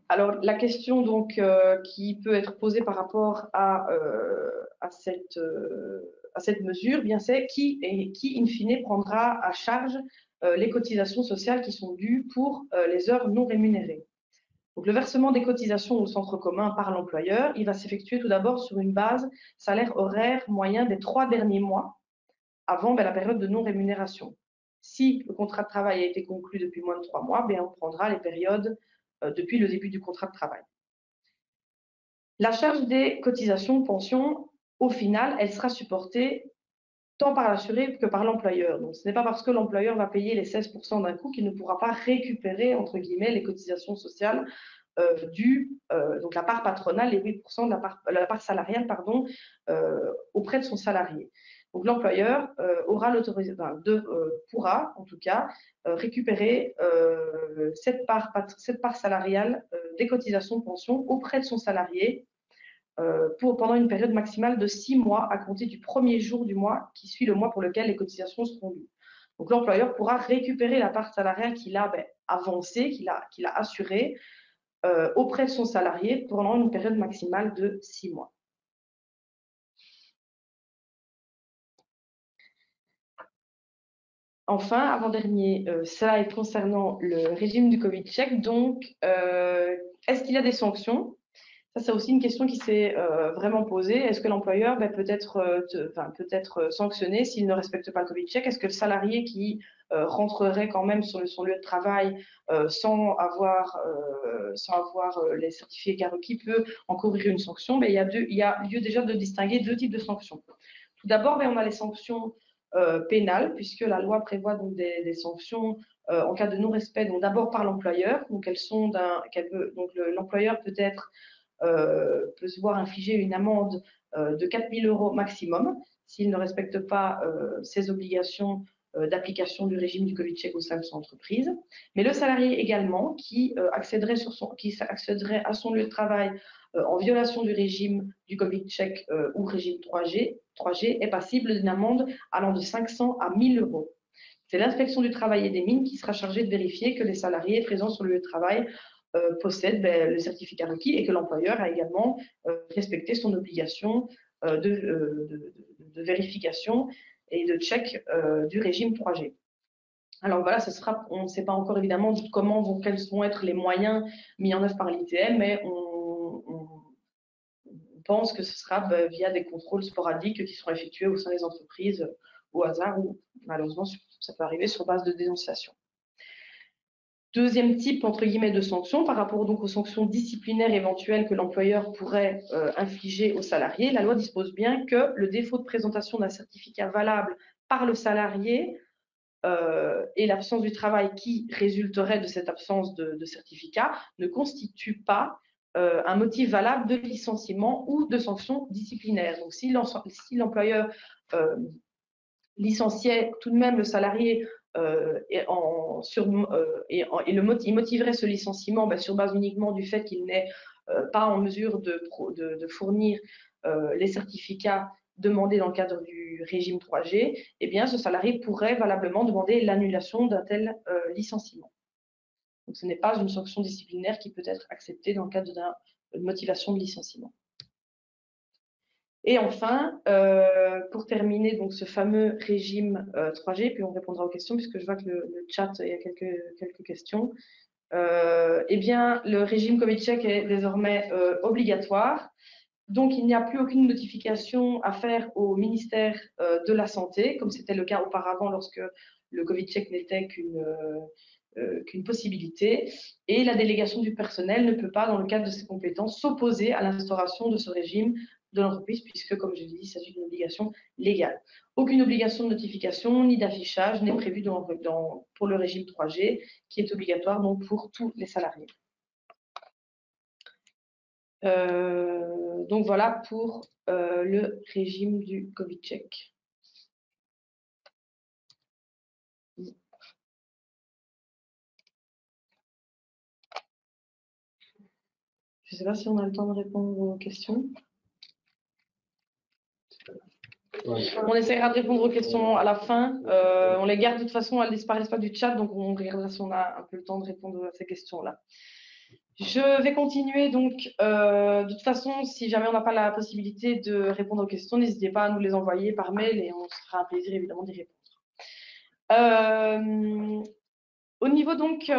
Alors, la question donc qui peut être posée par rapport à cette mesure, bien c'est qui, in fine, prendra à charge les cotisations sociales qui sont dues pour les heures non rémunérées. Donc, le versement des cotisations au centre commun par l'employeur, il va s'effectuer tout d'abord sur une base salaire horaire moyen des 3 derniers mois avant la période de non rémunération. Si le contrat de travail a été conclu depuis moins de 3 mois, on prendra les périodes depuis le début du contrat de travail. La charge des cotisations pension, au final, elle sera supportée tant par l'assuré que par l'employeur. Donc, ce n'est pas parce que l'employeur va payer les 16% d'un coup qu'il ne pourra pas récupérer, entre guillemets, les cotisations sociales donc la part patronale et 8% de la part salariale, auprès de son salarié. Donc l'employeur aura l'autorisation, pourra en tout cas récupérer cette part salariale des cotisations de pension auprès de son salarié pendant une période maximale de 6 mois à compter du premier jour du mois qui suit le mois pour lequel les cotisations seront dues. Donc l'employeur pourra récupérer la part salariale qu'il a avancée, qu'il a assurée auprès de son salarié pendant une période maximale de 6 mois. Enfin, avant-dernier slide concernant le régime du Covid check. Donc, est-ce qu'il y a des sanctions? Ça, c'est aussi une question qui s'est vraiment posée. Est-ce que l'employeur peut être sanctionné s'il ne respecte pas le Covid check? Est-ce que le salarié qui rentrerait quand même sur son lieu de travail sans avoir les certificats requis peut encourir une sanction? Il y a lieu déjà de distinguer deux types de sanctions. Tout d'abord, on a les sanctions pénales, puisque la loi prévoit donc des sanctions en cas de non-respect, donc d'abord par l'employeur. Donc l'employeur peut se voir infliger une amende de 4 000 € maximum s'il ne respecte pas ses obligations d'application du régime du Covid check au sein de son entreprise. Mais le salarié également qui accéderait à son lieu de travail en violation du régime du Covid check ou régime 3G est passible d'une amende allant de 500 à 1 000 €. C'est l'inspection du travail et des mines qui sera chargée de vérifier que les salariés présents sur le lieu de travail possèdent le certificat requis et que l'employeur a également respecté son obligation de vérification et de check du régime 3G. Alors voilà, on ne sait pas encore évidemment quels vont être les moyens mis en œuvre par l'ITM, mais on pense que ce sera via des contrôles sporadiques qui seront effectués au sein des entreprises au hasard ou malheureusement ça peut arriver sur base de dénonciation. Deuxième type, entre guillemets, de sanctions, par rapport donc aux sanctions disciplinaires éventuelles que l'employeur pourrait infliger aux salariés, la loi dispose bien que le défaut de présentation d'un certificat valable par le salarié et l'absence du travail qui résulterait de cette absence de certificat ne constitue pas un motif valable de licenciement ou de sanction disciplinaire. Donc, si l'employeur licenciait tout de même le salarié il motiverait ce licenciement sur base uniquement du fait qu'il n'est pas en mesure de fournir les certificats demandés dans le cadre du régime 3G, eh bien, ce salarié pourrait valablement demander l'annulation d'un tel licenciement. Donc, ce n'est pas une sanction disciplinaire qui peut être acceptée dans le cadre d'une motivation de licenciement. Et enfin, pour terminer donc ce fameux régime 3G, puis on répondra aux questions puisque je vois que le chat, il y a quelques questions. Eh bien, le régime Covid check est désormais obligatoire. Donc, il n'y a plus aucune notification à faire au ministère de la Santé, comme c'était le cas auparavant lorsque le Covid check n'était qu'une possibilité. Et la délégation du personnel ne peut pas, dans le cadre de ses compétences, s'opposer à l'instauration de ce régime de l'entreprise, puisque, comme je l'ai dit, il s'agit d'une obligation légale. Aucune obligation de notification ni d'affichage n'est prévue pour le régime 3G, qui est obligatoire donc pour tous les salariés. Donc voilà pour le régime du Covid check. Je ne sais pas si on a le temps de répondre aux questions. On essaiera de répondre aux questions à la fin. On les garde de toute façon, elles ne disparaissent pas du chat, donc on regardera si on a un peu le temps de répondre à ces questions-là. Je vais continuer donc. De toute façon, si jamais on n'a pas la possibilité de répondre aux questions, n'hésitez pas à nous les envoyer par mail et on se fera un plaisir évidemment d'y répondre. Au niveau donc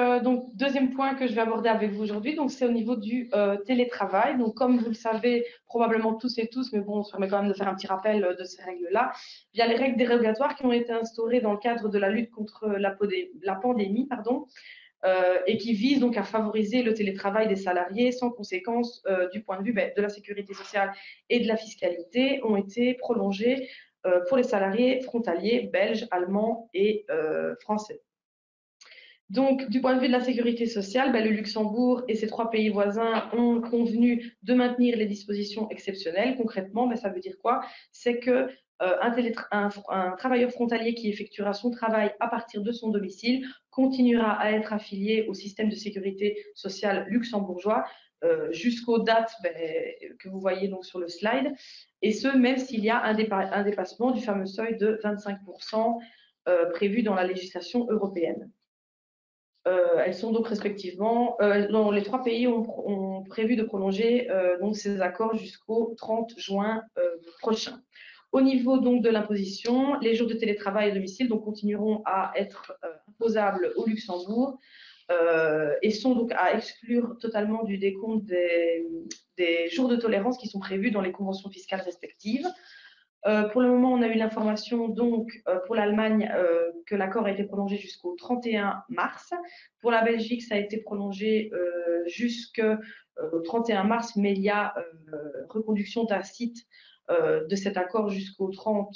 deuxième point que je vais aborder avec vous aujourd'hui, donc c'est au niveau du télétravail. Donc comme vous le savez probablement tous et tous, mais bon, on se permet quand même de faire un petit rappel de ces règles-là. Il y a les règles dérogatoires qui ont été instaurées dans le cadre de la lutte contre la pandémie, et qui visent donc à favoriser le télétravail des salariés sans conséquence du point de vue de la sécurité sociale et de la fiscalité, ont été prolongées pour les salariés frontaliers belges, allemands et français. Donc, du point de vue de la sécurité sociale, le Luxembourg et ses 3 pays voisins ont convenu de maintenir les dispositions exceptionnelles. Concrètement, ça veut dire quoi? C'est que un travailleur frontalier qui effectuera son travail à partir de son domicile continuera à être affilié au système de sécurité sociale luxembourgeois jusqu'aux dates que vous voyez donc sur le slide, et ce, même s'il y a un dépassement du fameux seuil de 25% prévu dans la législation européenne. Elles sont donc respectivement, les 3 pays ont prévu de prolonger donc ces accords jusqu'au 30 juin prochain. Au niveau donc de l'imposition, les jours de télétravail à domicile donc continueront à être imposables au Luxembourg et sont donc à exclure totalement du décompte des jours de tolérance qui sont prévus dans les conventions fiscales respectives. Pour le moment, on a eu l'information donc pour l'Allemagne que l'accord a été prolongé jusqu'au 31 mars. Pour la Belgique, ça a été prolongé jusqu'au 31 mars, mais il y a reconduction tacite de cet accord jusqu'au 30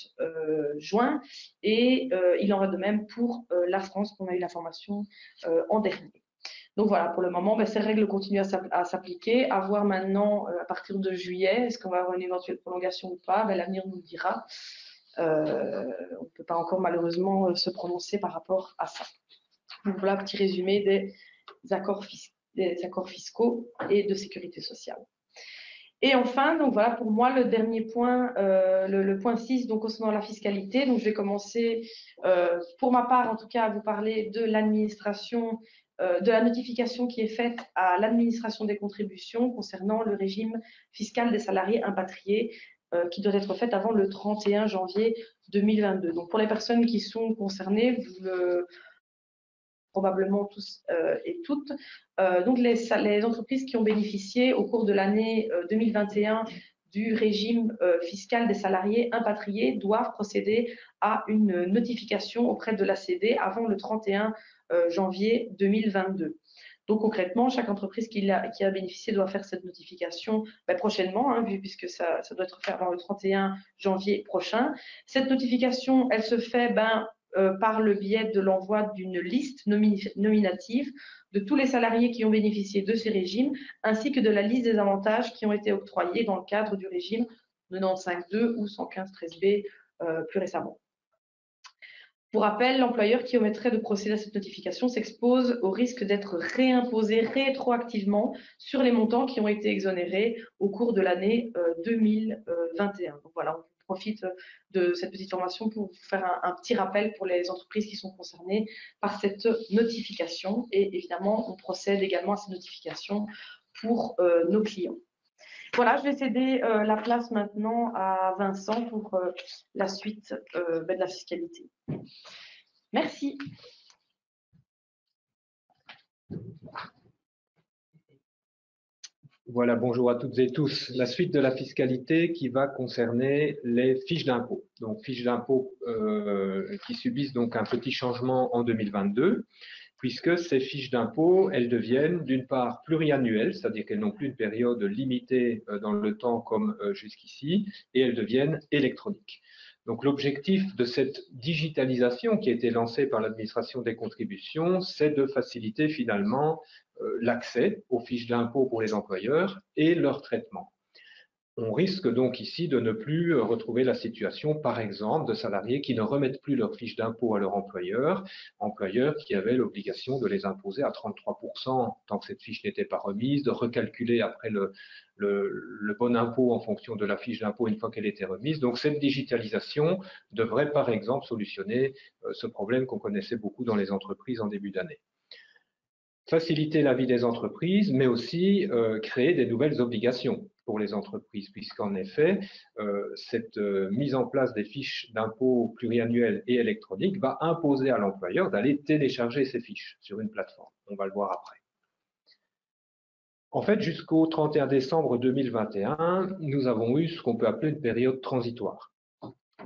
juin. Et il en va de même pour la France, qu'on a eu l'information en dernier. Donc voilà, pour le moment, ces règles continuent à s'appliquer. À voir maintenant, à partir de juillet, est-ce qu'on va avoir une éventuelle prolongation ou pas? L'avenir nous le dira. On ne peut pas encore malheureusement se prononcer par rapport à ça. Donc voilà, petit résumé des accords fiscaux et de sécurité sociale. Et enfin, donc voilà pour moi le dernier point, le point 6, donc concernant la fiscalité. Donc je vais commencer, pour ma part en tout cas, à vous parler de l'administration, de la notification qui est faite à l'administration des contributions concernant le régime fiscal des salariés impatriés, qui doit être faite avant le 31 janvier 2022. Donc pour les personnes qui sont concernées, vous le probablement tous et toutes. Donc les entreprises qui ont bénéficié au cours de l'année 2021 du régime fiscal des salariés impatriés doivent procéder à une notification auprès de l'ACD avant le 31 janvier 2022. Donc concrètement, chaque entreprise qui a bénéficié doit faire cette notification prochainement, puisque ça doit être fait avant le 31 janvier prochain. Cette notification, elle se fait par le biais de l'envoi d'une liste nominative de tous les salariés qui ont bénéficié de ces régimes, ainsi que de la liste des avantages qui ont été octroyés dans le cadre du régime 95.2 ou 115.13b plus récemment. Pour rappel, l'employeur qui omettrait de procéder à cette notification s'expose au risque d'être réimposé rétroactivement sur les montants qui ont été exonérés au cours de l'année 2021. Donc voilà, on profite de cette petite formation pour vous faire un petit rappel pour les entreprises qui sont concernées par cette notification. Et évidemment, on procède également à cette notification pour nos clients. Voilà, je vais céder la place maintenant à Vincent pour la suite de la fiscalité. Merci. Voilà, bonjour à toutes et tous. La suite de la fiscalité qui va concerner les fiches d'impôt. Donc, fiches d'impôt qui subissent donc un petit changement en 2022, puisque ces fiches d'impôt, elles deviennent d'une part pluriannuelles, c'est-à-dire qu'elles n'ont plus une période limitée dans le temps comme jusqu'ici, et elles deviennent électroniques. Donc, l'objectif de cette digitalisation qui a été lancée par l'administration des contributions, c'est de faciliter finalement l'accès aux fiches d'impôt pour les employeurs et leur traitement. On risque donc ici de ne plus retrouver la situation, par exemple, de salariés qui ne remettent plus leurs fiches d'impôt à leur employeur qui avaient l'obligation de les imposer à 33% tant que cette fiche n'était pas remise, de recalculer après le bon impôt en fonction de la fiche d'impôt une fois qu'elle était remise. Donc cette digitalisation devrait, par exemple, solutionner ce problème qu'on connaissait beaucoup dans les entreprises en début d'année. Faciliter la vie des entreprises, mais aussi créer des nouvelles obligations pour les entreprises, puisqu'en effet, cette mise en place des fiches d'impôt pluriannuelles et électroniques va imposer à l'employeur d'aller télécharger ces fiches sur une plateforme. On va le voir après. En fait, jusqu'au 31 décembre 2021, nous avons eu ce qu'on peut appeler une période transitoire.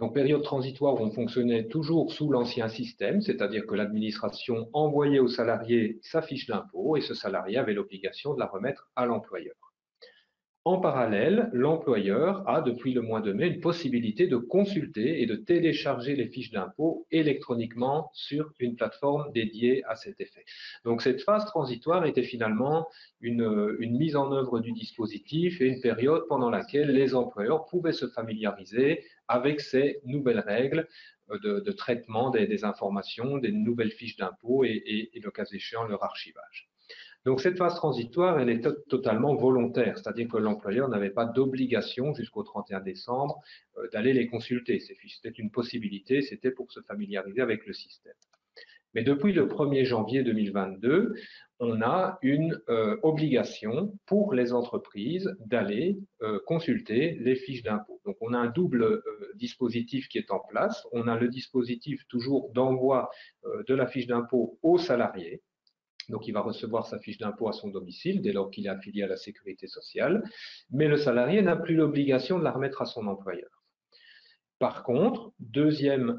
Donc, période transitoire où on fonctionnait toujours sous l'ancien système, c'est-à-dire que l'administration envoyait au salarié sa fiche d'impôt et ce salarié avait l'obligation de la remettre à l'employeur. En parallèle, l'employeur a, depuis le mois de mai, une possibilité de consulter et de télécharger les fiches d'impôt électroniquement sur une plateforme dédiée à cet effet. Donc, cette phase transitoire était finalement une mise en œuvre du dispositif et une période pendant laquelle les employeurs pouvaient se familiariser avec ces nouvelles règles de traitement des informations, des nouvelles fiches d'impôt et le cas échéant, leur archivage. Donc cette phase transitoire, elle est totalement volontaire, c'est-à-dire que l'employeur n'avait pas d'obligation jusqu'au 31 décembre d'aller les consulter. C'était une possibilité, c'était pour se familiariser avec le système. Mais depuis le 1er janvier 2022, on a une obligation pour les entreprises d'aller consulter les fiches d'impôt. Donc on a un double dispositif qui est en place. On a le dispositif toujours d'envoi de la fiche d'impôt aux salariés. Donc, il va recevoir sa fiche d'impôt à son domicile dès lors qu'il est affilié à la sécurité sociale, mais le salarié n'a plus l'obligation de la remettre à son employeur. Par contre, deuxième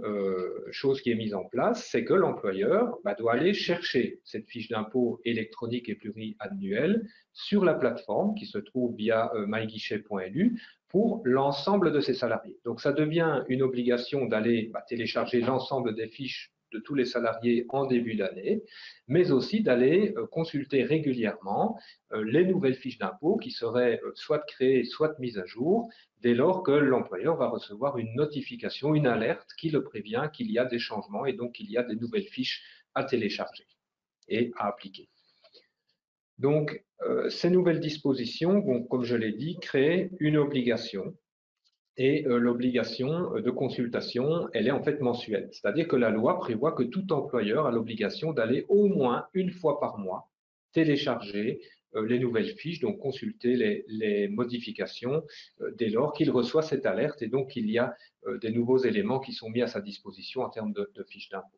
chose qui est mise en place, c'est que l'employeur doit aller chercher cette fiche d'impôt électronique et pluriannuelle sur la plateforme qui se trouve via myguichet.lu pour l'ensemble de ses salariés. Donc, ça devient une obligation d'aller télécharger l'ensemble des fiches de tous les salariés en début d'année, mais aussi d'aller consulter régulièrement les nouvelles fiches d'impôt qui seraient soit créées, soit mises à jour, dès lors que l'employeur va recevoir une notification, une alerte qui le prévient qu'il y a des changements et donc qu'il y a des nouvelles fiches à télécharger et à appliquer. Donc, ces nouvelles dispositions vont, comme je l'ai dit, créer une obligation. Et l'obligation de consultation, elle est en fait mensuelle. C'est-à-dire que la loi prévoit que tout employeur a l'obligation d'aller au moins une fois par mois télécharger les nouvelles fiches, donc consulter les modifications dès lors qu'il reçoit cette alerte et donc il y a des nouveaux éléments qui sont mis à sa disposition en termes de fiches d'impôt.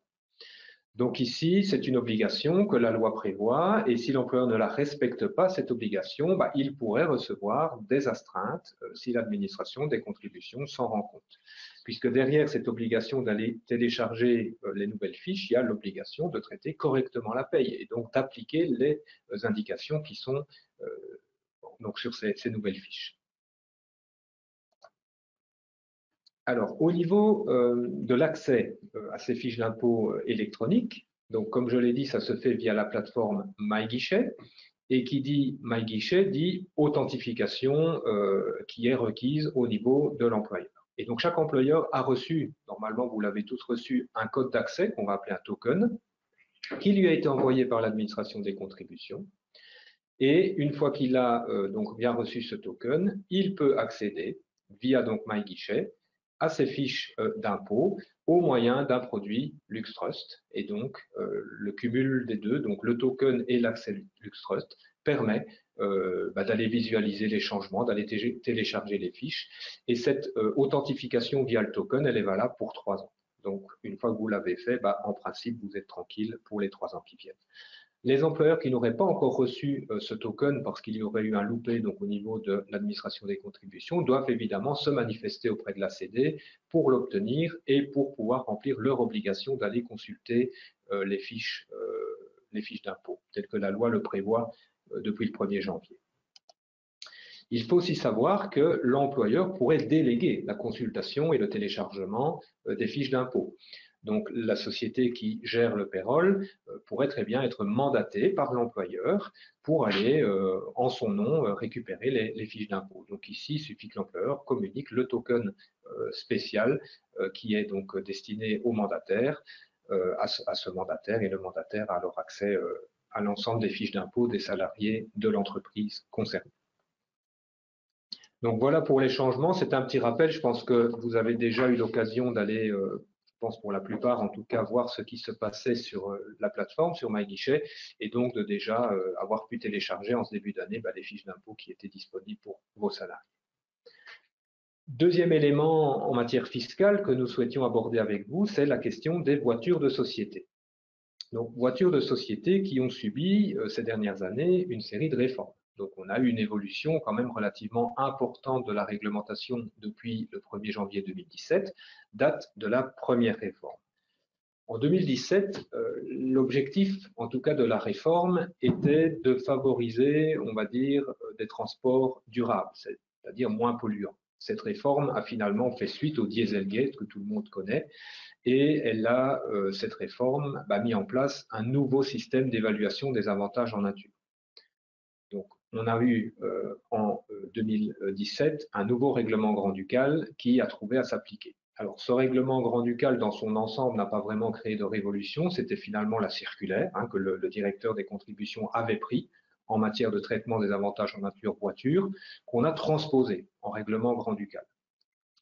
Donc ici, c'est une obligation que la loi prévoit et si l'employeur ne la respecte pas, cette obligation, il pourrait recevoir des astreintes si l'administration des contributions s'en rend compte. Puisque derrière cette obligation d'aller télécharger les nouvelles fiches, il y a l'obligation de traiter correctement la paye et donc d'appliquer les indications qui sont donc sur ces nouvelles fiches. Alors, au niveau de l'accès à ces fiches d'impôt électroniques, donc comme je l'ai dit, ça se fait via la plateforme MyGuichet, et qui dit MyGuichet dit authentification qui est requise au niveau de l'employeur. Et donc chaque employeur a reçu, normalement vous l'avez tous reçu, un code d'accès qu'on va appeler un token, qui lui a été envoyé par l'administration des contributions. Et une fois qu'il a donc bien reçu ce token, il peut accéder via donc MyGuichet à ces fiches d'impôt au moyen d'un produit LuxTrust. Et donc, le cumul des deux, donc le token et l'accès LuxTrust, permet d'aller visualiser les changements, d'aller télécharger les fiches. Et cette authentification via le token, elle est valable pour 3 ans. Donc, une fois que vous l'avez fait, en principe, vous êtes tranquille pour les 3 ans qui viennent. Les employeurs qui n'auraient pas encore reçu ce token parce qu'il y aurait eu un loupé donc au niveau de l'administration des contributions doivent évidemment se manifester auprès de l'ACD pour l'obtenir et pour pouvoir remplir leur obligation d'aller consulter les fiches d'impôt, telles que la loi le prévoit depuis le 1er janvier. Il faut aussi savoir que l'employeur pourrait déléguer la consultation et le téléchargement des fiches d'impôt. Donc, la société qui gère le payroll pourrait très bien être mandatée par l'employeur pour aller, en son nom, récupérer les fiches d'impôt. Donc ici, il suffit que l'employeur communique le token spécial qui est donc destiné au mandataire, à ce mandataire, et le mandataire a alors accès à l'ensemble des fiches d'impôt des salariés de l'entreprise concernée. Donc voilà pour les changements. C'est un petit rappel. Je pense que vous avez déjà eu l'occasion d'aller je pense pour la plupart en tout cas, voir ce qui se passait sur la plateforme, sur MyGuichet, et donc de déjà avoir pu télécharger en ce début d'année les fiches d'impôt qui étaient disponibles pour vos salariés. Deuxième élément en matière fiscale que nous souhaitions aborder avec vous, c'est la question des voitures de société. Donc, voitures de société qui ont subi ces dernières années une série de réformes. Donc, on a eu une évolution quand même relativement importante de la réglementation depuis le 1er janvier 2017, date de la première réforme. En 2017, l'objectif, en tout cas de la réforme, était de favoriser, on va dire, des transports durables, c'est-à-dire moins polluants. Cette réforme a finalement fait suite au Dieselgate que tout le monde connaît, et cette réforme a mis en place un nouveau système d'évaluation des avantages en nature. Donc, on a eu en 2017 un nouveau règlement grand-ducal qui a trouvé à s'appliquer. Alors, ce règlement grand-ducal dans son ensemble n'a pas vraiment créé de révolution, c'était finalement la circulaire que le directeur des contributions avait pris en matière de traitement des avantages en nature voiture, qu'on a transposé en règlement grand-ducal.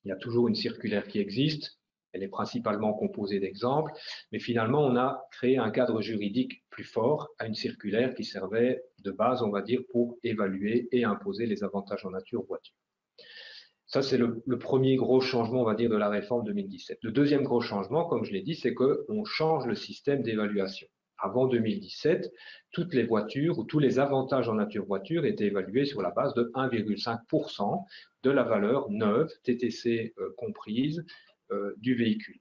Il y a toujours une circulaire qui existe, elle est principalement composée d'exemples, mais finalement, on a créé un cadre juridique plus fort à une circulaire qui servait de base, on va dire, pour évaluer et imposer les avantages en nature voiture. Ça, c'est le premier gros changement, on va dire, de la réforme 2017. Le deuxième gros changement, comme je l'ai dit, c'est qu'on change le système d'évaluation. Avant 2017, toutes les voitures ou tous les avantages en nature voiture étaient évalués sur la base de 1,5% de la valeur neuve, TTC comprise, du véhicule.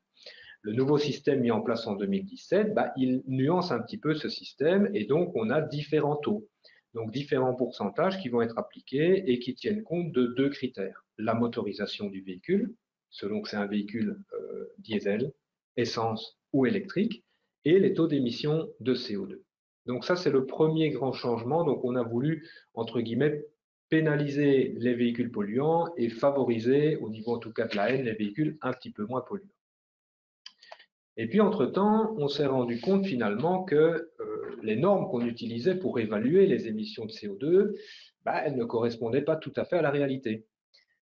Le nouveau système mis en place en 2017, il nuance un petit peu ce système et donc on a différents taux, donc différents pourcentages qui vont être appliqués et qui tiennent compte de deux critères. La motorisation du véhicule, selon que c'est un véhicule diesel, essence ou électrique, et les taux d'émission de CO2. Donc ça, c'est le premier grand changement. Donc on a voulu, entre guillemets, pénaliser les véhicules polluants et favoriser, au niveau en tout cas de la N, les véhicules un petit peu moins polluants. Et puis, entre-temps, on s'est rendu compte finalement que les normes qu'on utilisait pour évaluer les émissions de CO2, elles ne correspondaient pas tout à fait à la réalité.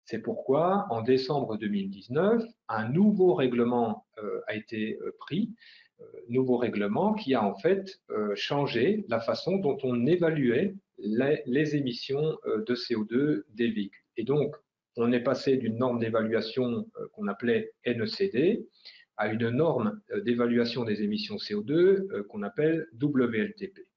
C'est pourquoi, en décembre 2019, un nouveau règlement a été pris, nouveau règlement qui a en fait changé la façon dont on évaluait les émissions de CO2 des véhicules. Et donc, on est passé d'une norme d'évaluation qu'on appelait NECD à une norme d'évaluation des émissions CO2 qu'on appelle WLTP.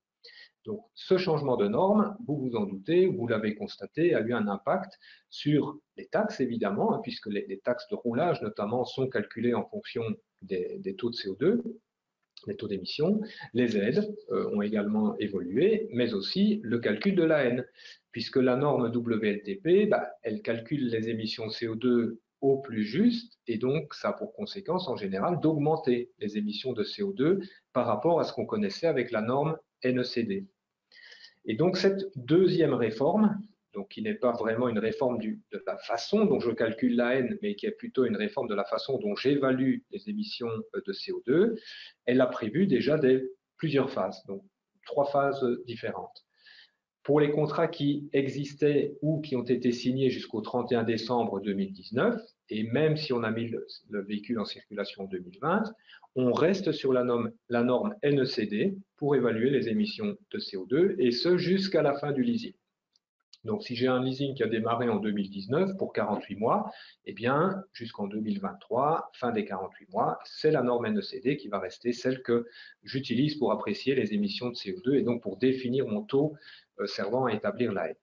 Donc, ce changement de norme, vous vous en doutez, vous l'avez constaté, a eu un impact sur les taxes, évidemment, puisque les taxes de roulage, notamment, sont calculées en fonction des taux de CO2, les taux d'émission. Les aides ont également évolué, mais aussi le calcul de l'AN, puisque la norme WLTP, elle calcule les émissions de CO2 au plus juste, et donc ça a pour conséquence, en général, d'augmenter les émissions de CO2 par rapport à ce qu'on connaissait avec la norme NECD. Et donc cette deuxième réforme, donc qui n'est pas vraiment une réforme de la façon dont je calcule l'AN, mais qui est plutôt une réforme de la façon dont j'évalue les émissions de CO2, elle a prévu déjà plusieurs phases, donc 3 phases différentes. Pour les contrats qui existaient ou qui ont été signés jusqu'au 31 décembre 2019, et même si on a mis le véhicule en circulation en 2020, on reste sur la norme NECD pour évaluer les émissions de CO2, et ce jusqu'à la fin du leasing. Donc, si j'ai un leasing qui a démarré en 2019 pour 48 mois, eh bien, jusqu'en 2023, fin des 48 mois, c'est la norme NECD qui va rester celle que j'utilise pour apprécier les émissions de CO2 et donc pour définir mon taux servant à établir l'AN.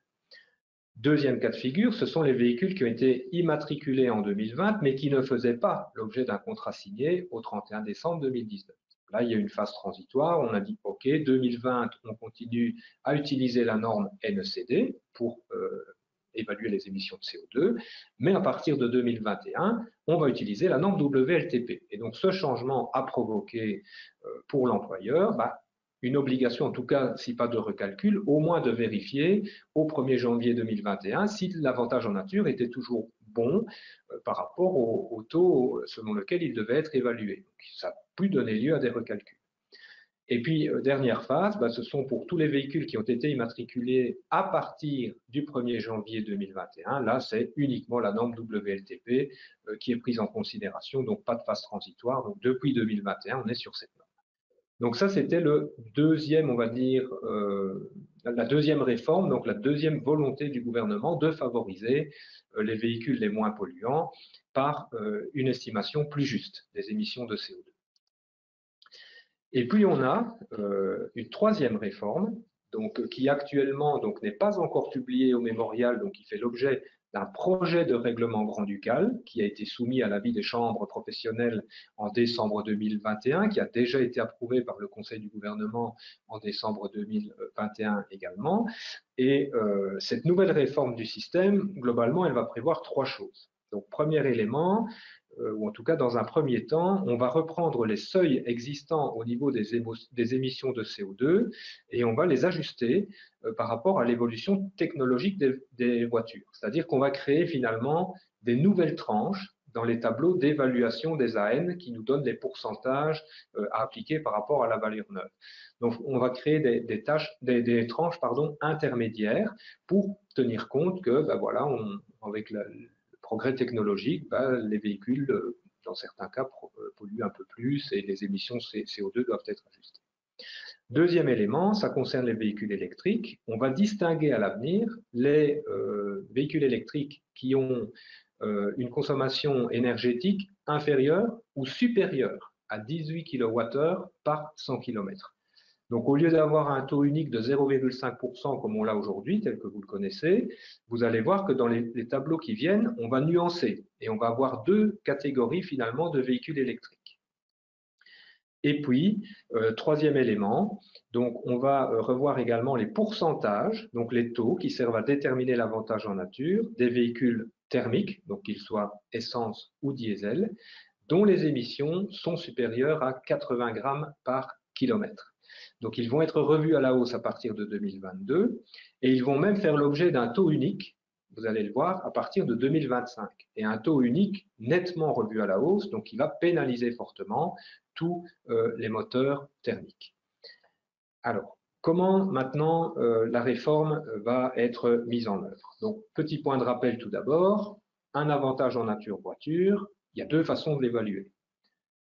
Deuxième cas de figure, ce sont les véhicules qui ont été immatriculés en 2020, mais qui ne faisaient pas l'objet d'un contrat signé au 31 décembre 2019. Là, il y a une phase transitoire, on a dit OK, 2020, on continue à utiliser la norme NECD pour évaluer les émissions de CO2, mais à partir de 2021, on va utiliser la norme WLTP. Et donc ce changement a provoqué pour l'employeur une obligation, en tout cas, si pas de recalcul, au moins de vérifier au 1er janvier 2021 si l'avantage en nature était toujours bon par rapport au taux selon lequel il devait être évalué. Donc, ça a pu donner lieu à des recalculs. Et puis, dernière phase, ce sont pour tous les véhicules qui ont été immatriculés à partir du 1er janvier 2021. Là, c'est uniquement la norme WLTP qui est prise en considération, donc pas de phase transitoire. Donc, depuis 2021, on est sur cette norme. Donc ça, c'était le deuxième, on va dire, la deuxième réforme, donc la deuxième volonté du gouvernement de favoriser les véhicules les moins polluants par une estimation plus juste des émissions de CO2. Et puis on a une troisième réforme, donc qui actuellement n'est pas encore publiée au mémorial, donc qui fait l'objet d'un projet de règlement grand-ducal qui a été soumis à l'avis des chambres professionnelles en décembre 2021, qui a déjà été approuvé par le Conseil du gouvernement en décembre 2021 également. Et cette nouvelle réforme du système, globalement, elle va prévoir 3 choses. Donc, premier élément, ou en tout cas dans un premier temps, on va reprendre les seuils existants au niveau des émissions de CO2 et on va les ajuster par rapport à l'évolution technologique des voitures. C'est-à-dire qu'on va créer finalement des nouvelles tranches dans les tableaux d'évaluation des AN qui nous donnent les pourcentages à appliquer par rapport à la valeur neuve. Donc, on va créer des tranches intermédiaires pour tenir compte que, ben voilà, avec le progrès technologique, les véhicules, dans certains cas, polluent un peu plus et les émissions CO2 doivent être ajustées. Deuxième élément, ça concerne les véhicules électriques. On va distinguer à l'avenir les véhicules électriques qui ont une consommation énergétique inférieure ou supérieure à 18 kWh par 100 km. Donc, au lieu d'avoir un taux unique de 0,5% comme on l'a aujourd'hui, tel que vous le connaissez, vous allez voir que dans les tableaux qui viennent, on va nuancer et on va avoir 2 catégories finalement de véhicules électriques. Et puis, troisième élément, donc on va revoir également les pourcentages, donc les taux qui servent à déterminer l'avantage en nature des véhicules thermiques, donc qu'ils soient essence ou diesel, dont les émissions sont supérieures à 80 grammes par kilomètre. Donc, ils vont être revus à la hausse à partir de 2022 et ils vont même faire l'objet d'un taux unique, vous allez le voir, à partir de 2025. Et un taux unique nettement revu à la hausse, donc qui va pénaliser fortement tous les moteurs thermiques. Alors, comment maintenant la réforme va être mise en œuvre? Donc, petit point de rappel tout d'abord, un avantage en nature voiture, il y a 2 façons de l'évaluer.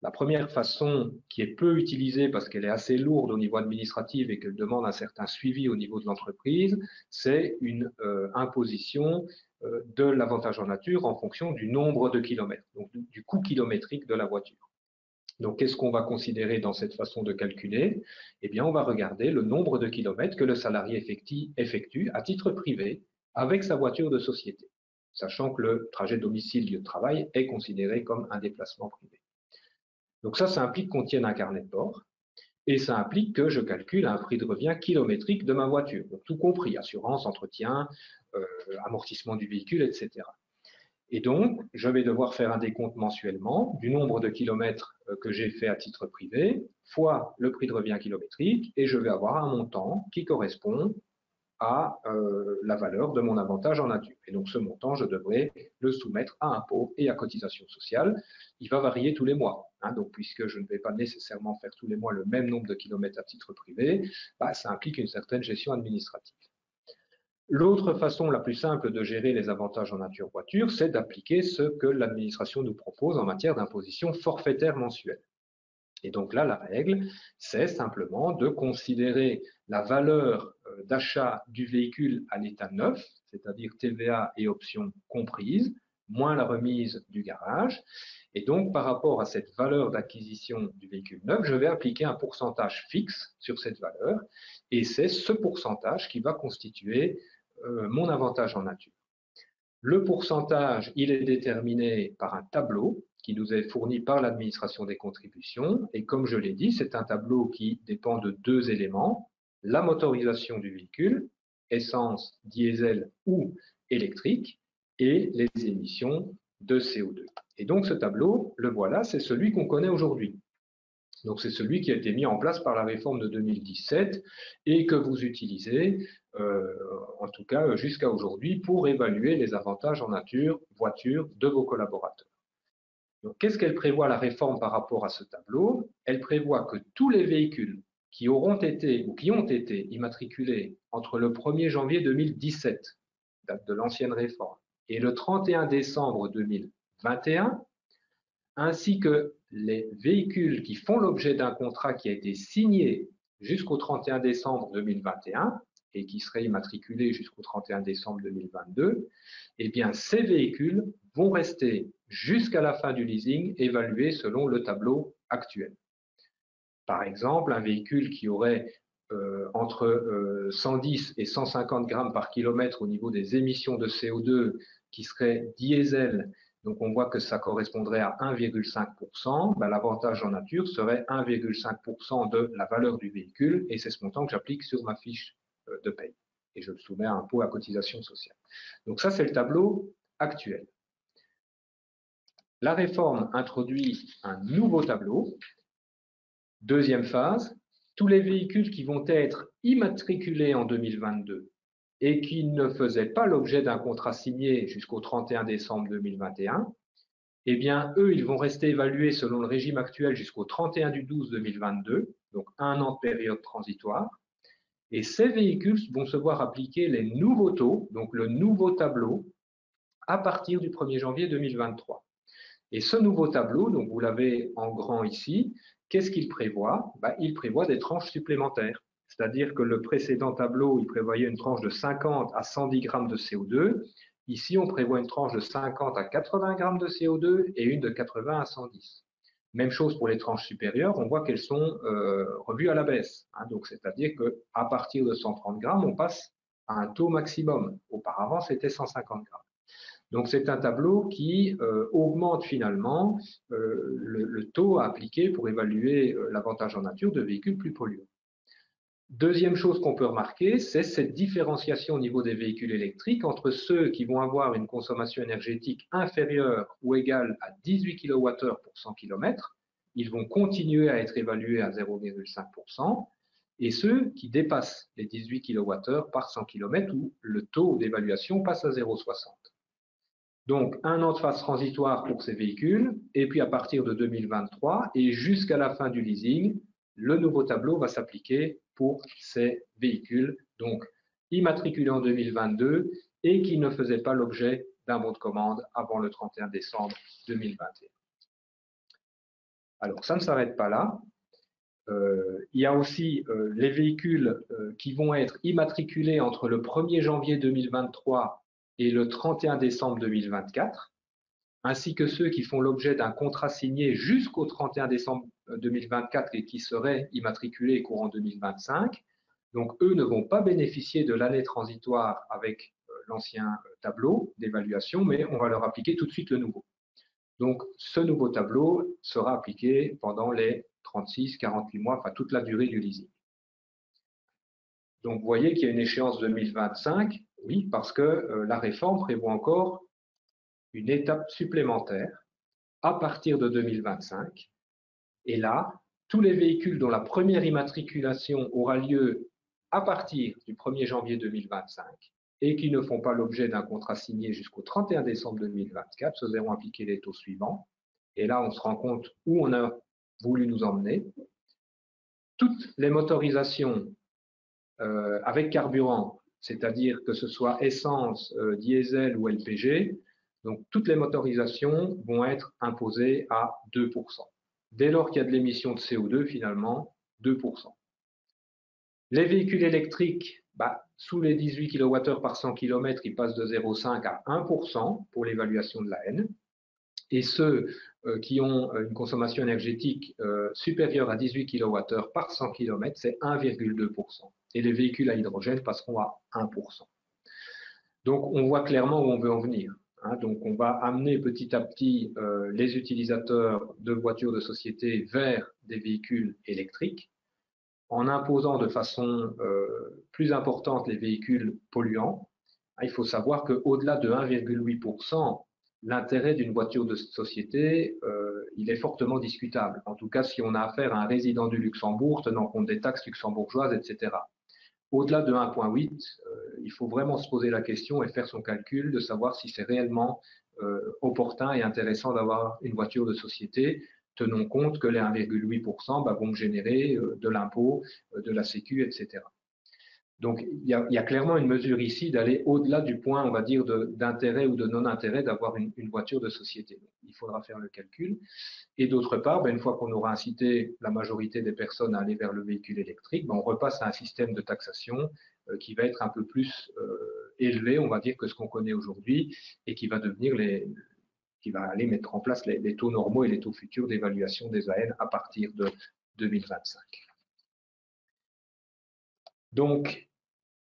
La première façon, qui est peu utilisée parce qu'elle est assez lourde au niveau administratif et qu'elle demande un certain suivi au niveau de l'entreprise, c'est une imposition de l'avantage en nature en fonction du nombre de kilomètres, donc du coût kilométrique de la voiture. Donc, qu'est-ce qu'on va considérer dans cette façon de calculer? Eh bien, on va regarder le nombre de kilomètres que le salarié effectue à titre privé avec sa voiture de société, sachant que le trajet domicile-lieu de travail est considéré comme un déplacement privé. Donc ça implique qu'on tienne un carnet de bord et ça implique que je calcule un prix de revient kilométrique de ma voiture, donc tout compris, assurance, entretien, amortissement du véhicule, etc. Et donc, je vais devoir faire un décompte mensuellement du nombre de kilomètres que j'ai fait à titre privé, fois le prix de revient kilométrique, et je vais avoir un montant qui correspond à la valeur de mon avantage en nature. Et donc, ce montant, je devrais le soumettre à impôt et à cotisation sociale. Il va varier tous les mois. Donc, puisque je ne vais pas nécessairement faire tous les mois le même nombre de kilomètres à titre privé, ça implique une certaine gestion administrative. L'autre façon la plus simple de gérer les avantages en nature voiture, c'est d'appliquer ce que l'administration nous propose en matière d'imposition forfaitaire mensuelle. Et donc là, la règle, c'est simplement de considérer la valeur d'achat du véhicule à l'état neuf, c'est-à-dire TVA et options comprises, moins la remise du garage. Et donc, par rapport à cette valeur d'acquisition du véhicule neuf, je vais appliquer un pourcentage fixe sur cette valeur. Et c'est ce pourcentage qui va constituer mon avantage en nature. Le pourcentage, il est déterminé par un tableau qui nous est fourni par l'administration des contributions. Et comme je l'ai dit, c'est un tableau qui dépend de 2 éléments, la motorisation du véhicule, essence, diesel ou électrique, et les émissions de CO2. Et donc ce tableau, le voilà, c'est celui qu'on connaît aujourd'hui. Donc c'est celui qui a été mis en place par la réforme de 2017 et que vous utilisez, en tout cas jusqu'à aujourd'hui, pour évaluer les avantages en nature voiture de vos collaborateurs. Donc qu'est-ce qu'elle prévoit la réforme par rapport à ce tableau? Elle prévoit que tous les véhicules qui auront été ou qui ont été immatriculés entre le 1er janvier 2017, date de l'ancienne réforme, et le 31 décembre 2021, ainsi que les véhicules qui font l'objet d'un contrat qui a été signé jusqu'au 31 décembre 2021 et qui seraient immatriculés jusqu'au 31 décembre 2022, eh bien, ces véhicules vont rester jusqu'à la fin du leasing évalués selon le tableau actuel. Par exemple, un véhicule qui aurait entre 110 et 150 grammes par kilomètre au niveau des émissions de CO2 qui serait diesel, donc on voit que ça correspondrait à 1,5%, ben, l'avantage en nature serait 1,5% de la valeur du véhicule, et c'est ce montant que j'applique sur ma fiche de paye. Et je le soumets à impôt à cotisation sociale. Donc ça, c'est le tableau actuel. La réforme introduit un nouveau tableau. Deuxième phase, tous les véhicules qui vont être immatriculés en 2022 et qui ne faisaient pas l'objet d'un contrat signé jusqu'au 31 décembre 2021, eh bien, eux, ils vont rester évalués selon le régime actuel jusqu'au 31 du 12 2022, donc un an de période transitoire. Et ces véhicules vont se voir appliquer les nouveaux taux, donc le nouveau tableau, à partir du 1er janvier 2023. Et ce nouveau tableau, donc vous l'avez en grand ici, qu'est-ce qu'il prévoit? Il prévoit des tranches supplémentaires. C'est-à-dire que le précédent tableau, il prévoyait une tranche de 50 à 110 grammes de CO2. Ici, on prévoit une tranche de 50 à 80 grammes de CO2 et une de 80 à 110. Même chose pour les tranches supérieures, on voit qu'elles sont revues à la baisse. Donc, c'est-à-dire qu'à partir de 130 grammes, on passe à un taux maximum. Auparavant, c'était 150 grammes. Donc, c'est un tableau qui augmente finalement le taux à appliquer pour évaluer l'avantage en nature de véhicules plus polluants. Deuxième chose qu'on peut remarquer, c'est cette différenciation au niveau des véhicules électriques entre ceux qui vont avoir une consommation énergétique inférieure ou égale à 18 kWh pour 100 km. Ils vont continuer à être évalués à 0,5%. Et ceux qui dépassent les 18 kWh par 100 km où le taux d'évaluation passe à 0,60. Donc, un an de phase transitoire pour ces véhicules, et puis à partir de 2023 et jusqu'à la fin du leasing, le nouveau tableau va s'appliquer pour ces véhicules, donc immatriculés en 2022 et qui ne faisaient pas l'objet d'un bon de commande avant le 31 décembre 2021. Alors, ça ne s'arrête pas là. Il y a aussi les véhicules qui vont être immatriculés entre le 1er janvier 2023 et le 31 décembre 2024, ainsi que ceux qui font l'objet d'un contrat signé jusqu'au 31 décembre 2024 et qui seraient immatriculés courant 2025. Donc, eux ne vont pas bénéficier de l'année transitoire avec l'ancien tableau d'évaluation, mais on va leur appliquer tout de suite le nouveau. Donc, ce nouveau tableau sera appliqué pendant les 36, 48 mois, enfin toute la durée du leasing. Donc, vous voyez qu'il y a une échéance 2025, oui, parce que la réforme prévoit encore une étape supplémentaire à partir de 2025. Et là, tous les véhicules dont la première immatriculation aura lieu à partir du 1er janvier 2025 et qui ne font pas l'objet d'un contrat signé jusqu'au 31 décembre 2024 se verront appliquer les taux suivants. Et là, on se rend compte où on a voulu nous emmener. Toutes les motorisations avec carburant, c'est-à-dire que ce soit essence, diesel ou LPG, donc toutes les motorisations vont être imposées à 2%. Dès lors qu'il y a de l'émission de CO2, finalement, 2%. Les véhicules électriques, sous les 18 kWh par 100 km, ils passent de 0,5 à 1% pour l'évaluation de la N. Et ceux qui ont une consommation énergétique supérieure à 18 kWh par 100 km, c'est 1,2%. Et les véhicules à hydrogène passeront à 1%. Donc, on voit clairement où on veut en venir. Donc, on va amener petit à petit les utilisateurs de voitures de société vers des véhicules électriques, en imposant de façon plus importante les véhicules polluants. Il faut savoir qu'au-delà de 1,8%, l'intérêt d'une voiture de société, il est fortement discutable. En tout cas, si on a affaire à un résident du Luxembourg tenant compte des taxes luxembourgeoises, etc. Au-delà de 1,8, il faut vraiment se poser la question et faire son calcul de savoir si c'est réellement opportun et intéressant d'avoir une voiture de société. Tenons compte que les 1,8% vont générer de l'impôt, de la sécu, etc. Donc, il y a clairement une mesure ici d'aller au-delà du point, on va dire, d'intérêt ou de non-intérêt d'avoir une voiture de société. Donc, il faudra faire le calcul. Et d'autre part, une fois qu'on aura incité la majorité des personnes à aller vers le véhicule électrique, on repasse à un système de taxation qui va être un peu plus élevé, on va dire, que ce qu'on connaît aujourd'hui et qui va devenir qui va aller mettre en place les taux normaux et les taux futurs d'évaluation des AN à partir de 2025. Donc,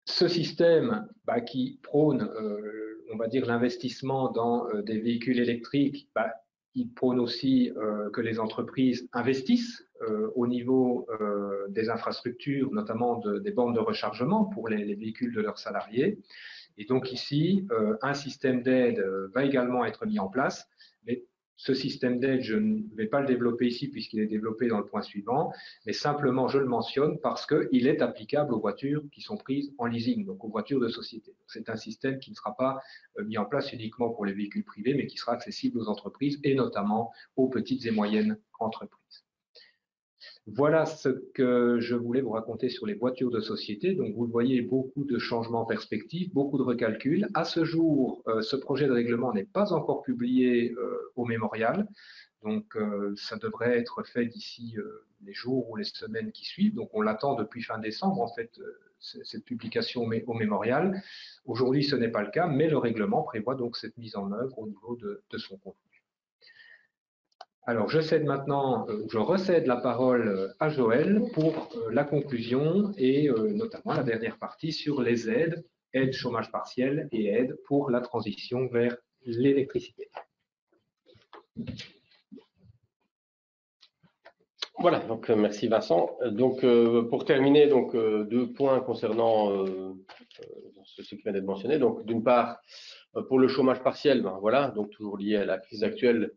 ce système qui prône, on va dire, l'investissement dans des véhicules électriques, il prône aussi que les entreprises investissent au niveau des infrastructures, notamment des bornes de rechargement pour les véhicules de leurs salariés. Et donc ici, un système d'aide va également être mis en place. Mais ce système d'aide, je ne vais pas le développer ici puisqu'il est développé dans le point suivant, mais simplement je le mentionne parce qu'il est applicable aux voitures qui sont prises en leasing, donc aux voitures de société. C'est un système qui ne sera pas mis en place uniquement pour les véhicules privés, mais qui sera accessible aux entreprises et notamment aux petites et moyennes entreprises. Voilà ce que je voulais vous raconter sur les voitures de société. Donc, vous le voyez, beaucoup de changements en perspective, beaucoup de recalculs. À ce jour, ce projet de règlement n'est pas encore publié au mémorial. Donc, ça devrait être fait d'ici les jours ou les semaines qui suivent. Donc, on l'attend depuis fin décembre, en fait, cette publication au mémorial. Aujourd'hui, ce n'est pas le cas, mais le règlement prévoit donc cette mise en œuvre au niveau de son contenu. Alors, je recède la parole à Joël pour la conclusion et notamment la dernière partie sur les aides chômage partiel et aides pour la transition vers l'électricité. Voilà, donc merci Vincent. Donc pour terminer, donc deux points concernant ce qui vient d'être mentionné. Donc d'une part, pour le chômage partiel, voilà, donc toujours lié à la crise actuelle.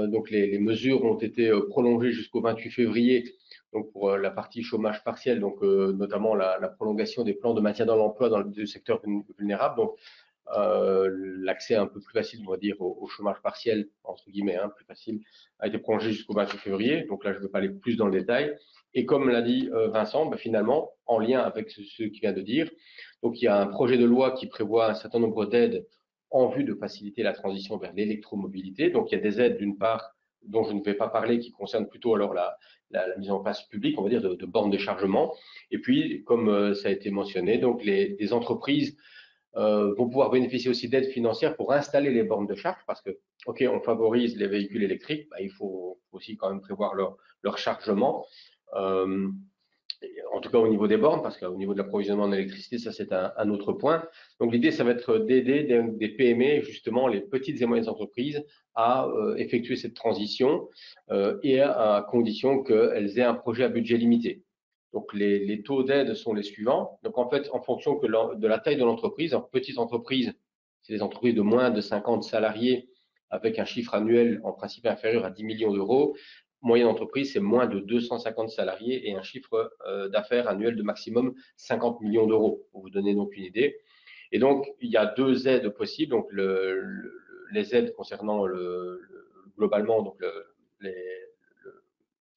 Donc les mesures ont été prolongées jusqu'au 28 février. Donc pour la partie chômage partiel, donc notamment la prolongation des plans de maintien dans l'emploi dans le secteur vulnérable. Donc l'accès un peu plus facile, on va dire, au chômage partiel, entre guillemets, plus facile, a été prolongé jusqu'au 28 février. Donc là, je ne veux pas aller plus dans le détail. Et comme l'a dit Vincent, finalement, en lien avec ce qu'il vient de dire, donc il y a un projet de loi qui prévoit un certain nombre d'aides en vue de faciliter la transition vers l'électromobilité. Donc il y a des aides, d'une part, dont je ne vais pas parler, qui concernent plutôt alors la mise en place publique, on va dire, de bornes de chargement. Et puis, comme ça a été mentionné, donc les entreprises vont pouvoir bénéficier aussi d'aides financières pour installer les bornes de charge parce que, OK, on favorise les véhicules électriques, il faut aussi quand même prévoir leur chargement, en tout cas au niveau des bornes, parce qu'au niveau de l'approvisionnement en électricité, ça c'est un autre point. Donc l'idée, ça va être d'aider des PME, justement les petites et moyennes entreprises, à effectuer cette transition et à condition qu'elles aient un projet à budget limité. Donc, les taux d'aide sont les suivants. Donc, en fait, en fonction de la taille de l'entreprise, en petites entreprises, c'est des entreprises de moins de 50 salariés avec un chiffre annuel en principe inférieur à 10 millions d'euros. Moyenne entreprise, c'est moins de 250 salariés et un chiffre d'affaires annuel de maximum 50 millions d'euros, pour vous donner donc une idée. Et donc, il y a deux aides possibles. Donc, les aides concernant globalement, donc